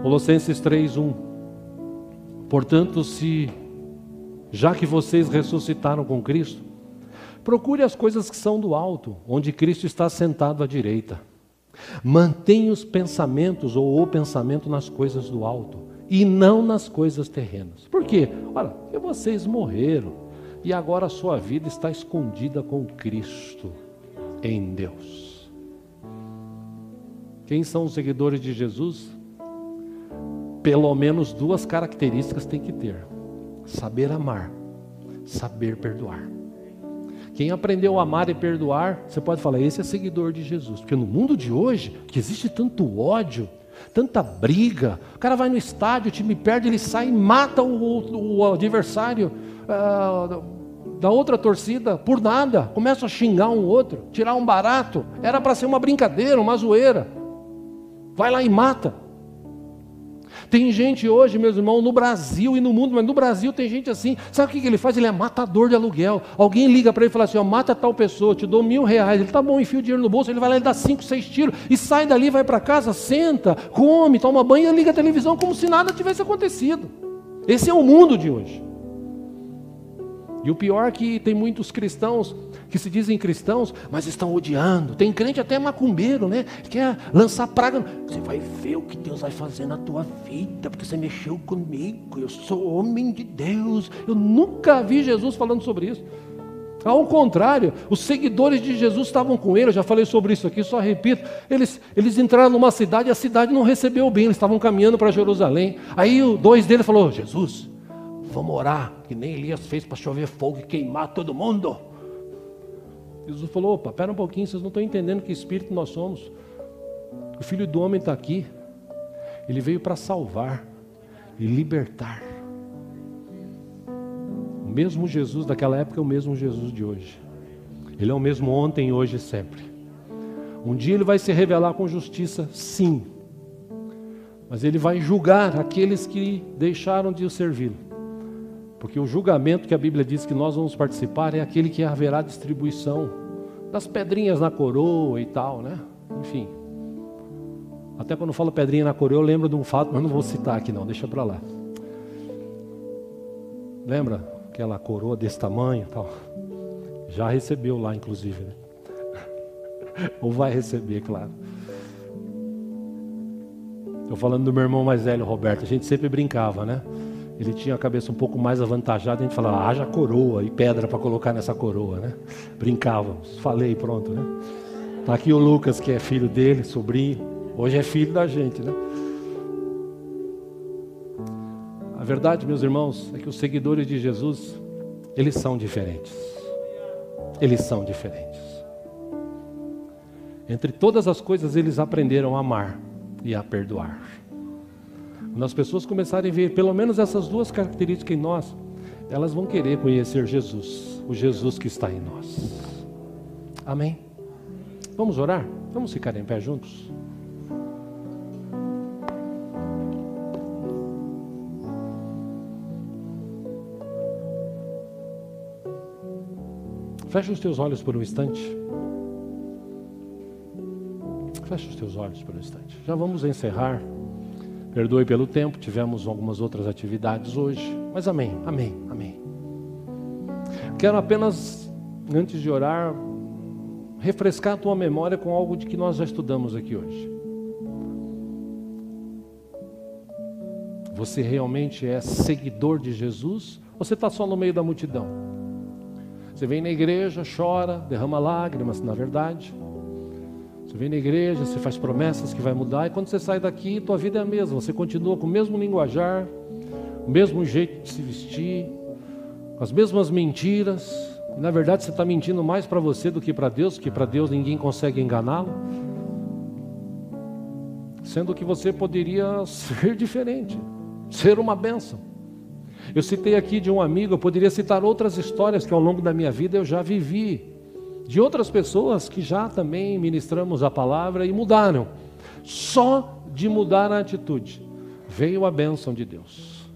Colossenses 3:1. Portanto, já que vocês ressuscitaram com Cristo, procure as coisas que são do alto, onde Cristo está sentado à direita. Mantenha os pensamentos ou o pensamento nas coisas do alto e não nas coisas terrenas. Por quê? Olha, porque vocês morreram e agora a sua vida está escondida com Cristo em Deus. Quem são os seguidores de Jesus? Pelo menos 2 características tem que ter: saber amar, saber perdoar. Quem aprendeu a amar e perdoar, você pode falar, esse é seguidor de Jesus. Porque no mundo de hoje, que existe tanto ódio, tanta briga, o cara vai no estádio, o time perde, ele sai e mata o adversário da outra torcida por nada, começa a xingar um outro, tirar um barato, era para ser uma brincadeira, uma zoeira, vai lá e mata. Tem gente hoje, meus irmãos, no Brasil e no mundo, mas no Brasil tem gente assim, sabe o que ele faz? Ele é matador de aluguel. Alguém liga para ele e fala assim, mata tal pessoa, te dou R$1.000. Ele tá bom, enfia o dinheiro no bolso, ele vai lá e dá 5, 6 tiros, e sai dali, vai para casa, senta, come, toma banho e liga a televisão como se nada tivesse acontecido. Esse é o mundo de hoje. E o pior é que tem muitos cristãos que se dizem cristãos, mas estão odiando. Tem crente até macumbeiro, né? Quer lançar praga. Você vai ver o que Deus vai fazer na tua vida, porque você mexeu comigo. Eu sou homem de Deus. Eu nunca vi Jesus falando sobre isso. Ao contrário, os seguidores de Jesus estavam com ele. Eu já falei sobre isso aqui, só repito. Eles entraram numa cidade e a cidade não recebeu bem. Eles estavam caminhando para Jerusalém. Aí 2 deles falaram, Jesus, vamos orar, que nem Elias fez para chover fogo e queimar todo mundo. Jesus falou, opa, espera um pouquinho, vocês não estão entendendo que espírito nós somos. O Filho do Homem está aqui. Ele veio para salvar e libertar. O mesmo Jesus daquela época é o mesmo Jesus de hoje. Ele é o mesmo ontem, hoje e sempre. Um dia ele vai se revelar com justiça, sim. Mas ele vai julgar aqueles que deixaram de o servi-lo. Porque o julgamento que a Bíblia diz que nós vamos participar é aquele que haverá distribuição das pedrinhas na coroa e tal, né? Enfim. Até quando eu falo pedrinha na coroa, eu lembro de um fato, mas não vou citar aqui não, deixa pra lá. Lembra aquela coroa desse tamanho e tal? Já recebeu lá, inclusive, né? Ou vai receber, claro. Estou falando do meu irmão mais velho, Roberto. A gente sempre brincava, né? ele tinha a cabeça um pouco mais avantajada, a gente falava, haja coroa e pedra para colocar nessa coroa, né? Brincávamos, falei, pronto, né? Tá aqui o Lucas, que é filho dele, sobrinho, hoje é filho da gente, né? A verdade, meus irmãos, é que os seguidores de Jesus, eles são diferentes. Eles são diferentes. Entre todas as coisas, eles aprenderam a amar e a perdoar. Quando as pessoas começarem a ver pelo menos essas duas características em nós, elas vão querer conhecer Jesus, o Jesus que está em nós. Amém? Vamos orar? Vamos ficar em pé juntos? Fecha os teus olhos por um instante. Fecha os teus olhos por um instante. Já vamos encerrar. Perdoe pelo tempo, tivemos algumas outras atividades hoje. Mas amém, amém, amém. Quero apenas, antes de orar, refrescar a tua memória com algo de que nós já estudamos aqui hoje. Você realmente é seguidor de Jesus? Ou você está só no meio da multidão? Você vem na igreja, chora, derrama lágrimas, na verdade. Você vem na igreja, você faz promessas que vai mudar, e quando você sai daqui, tua vida é a mesma. Você continua com o mesmo linguajar, o mesmo jeito de se vestir, com as mesmas mentiras. E, na verdade, você está mentindo mais para você do que para Deus, porque para Deus ninguém consegue enganá-lo. Sendo que você poderia ser diferente, ser uma bênção. Eu citei aqui de um amigo, eu poderia citar outras histórias que ao longo da minha vida eu já vivi, de outras pessoas que já também ministramos a palavra e mudaram. Só de mudar a atitude veio a bênção de Deus.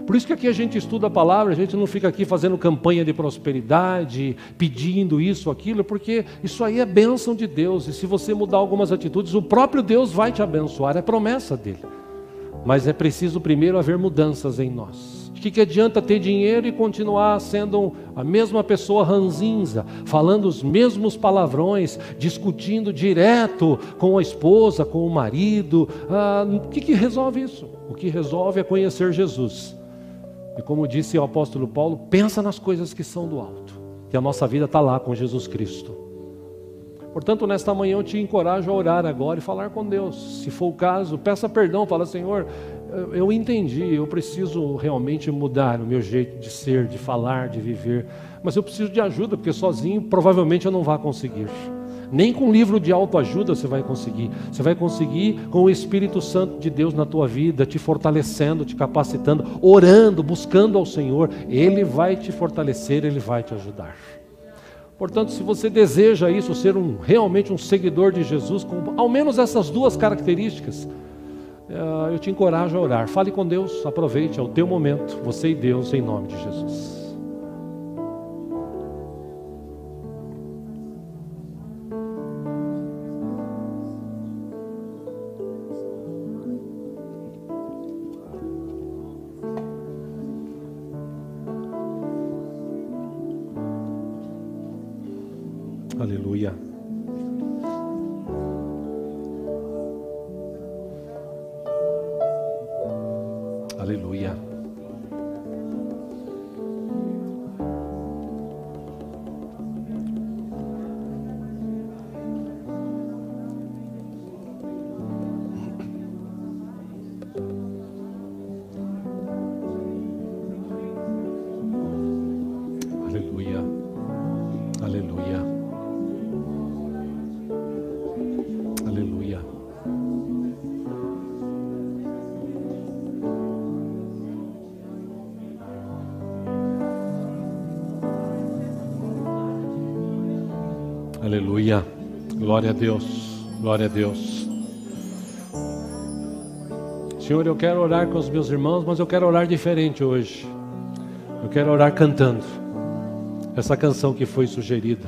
Por isso que aqui a gente estuda a palavra, a gente não fica aqui fazendo campanha de prosperidade, pedindo isso, aquilo, porque isso aí é bênção de Deus. E se você mudar algumas atitudes, o próprio Deus vai te abençoar, é promessa dele. Mas é preciso primeiro haver mudanças em nós. De que adianta ter dinheiro e continuar sendo a mesma pessoa ranzinza, falando os mesmos palavrões, discutindo direto com a esposa, com o marido? O que resolve isso? O que resolve é conhecer Jesus. E como disse o apóstolo Paulo, pensa nas coisas que são do alto, que a nossa vida está lá com Jesus Cristo. Portanto, nesta manhã eu te encorajo a orar agora e falar com Deus. Se for o caso, peça perdão, fala, Senhor, eu entendi, eu preciso realmente mudar o meu jeito de ser, de falar, de viver, mas eu preciso de ajuda, porque sozinho provavelmente eu não vou conseguir. Nem com um livro de autoajuda você vai conseguir. Você vai conseguir com o Espírito Santo de Deus na tua vida, te fortalecendo, te capacitando, orando, buscando ao Senhor. Ele vai te fortalecer, Ele vai te ajudar. Portanto, se você deseja isso, ser realmente um seguidor de Jesus, com ao menos essas duas características, eu te encorajo a orar. Fale com Deus, aproveite, é o teu momento, você e Deus, em nome de Jesus. Aleluia. Aleluia. Aleluia. Aleluia. Aleluia. Aleluia. Glória a Deus. Glória a Deus. Senhor, eu quero orar com os meus irmãos, mas eu quero orar diferente hoje. Eu quero orar cantando essa canção que foi sugerida.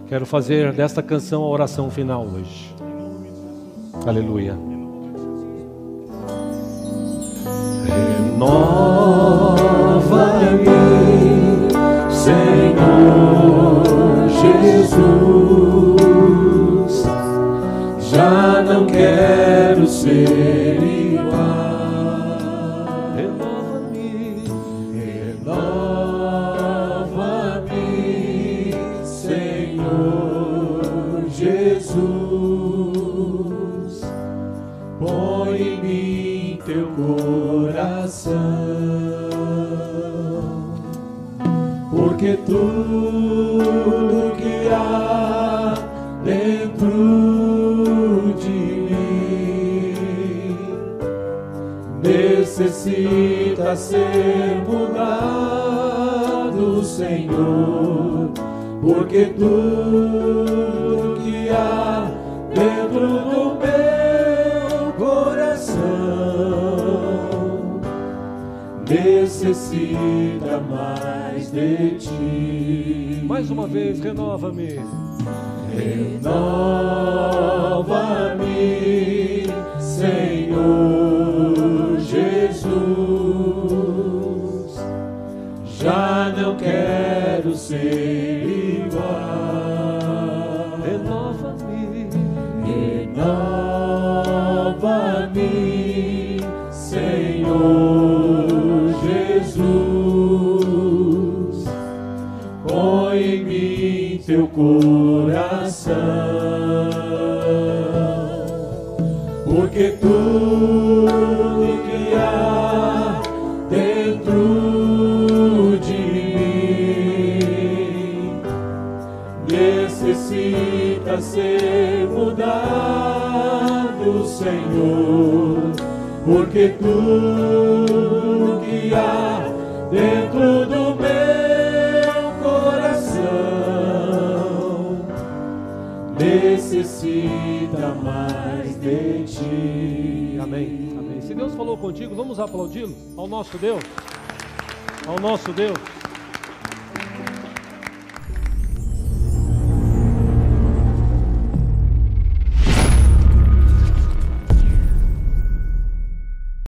Quero fazer desta canção a oração final hoje. Aleluia. Renova-me, Senhor Jesus. Já não quero ser igual. Renova-me, Jesus, põe em mim teu coração, porque tudo que há dentro de mim necessita ser mudado, Senhor, porque tudo que há dentro do meu coração necessita mais de ti. Mais uma vez, renova-me. Renova-me, Senhor Jesus. Já não quero ser igual. Renova-me. Renova-me, Senhor Jesus. Põe em mim teu coração, porque tudo que há dentro de mim necessita ser mudado, Senhor, porque tudo que há dentro do meu coração necessita mais de ti. Amém. Amém. Se Deus falou contigo, vamos aplaudi-lo ao nosso Deus. Ao nosso Deus.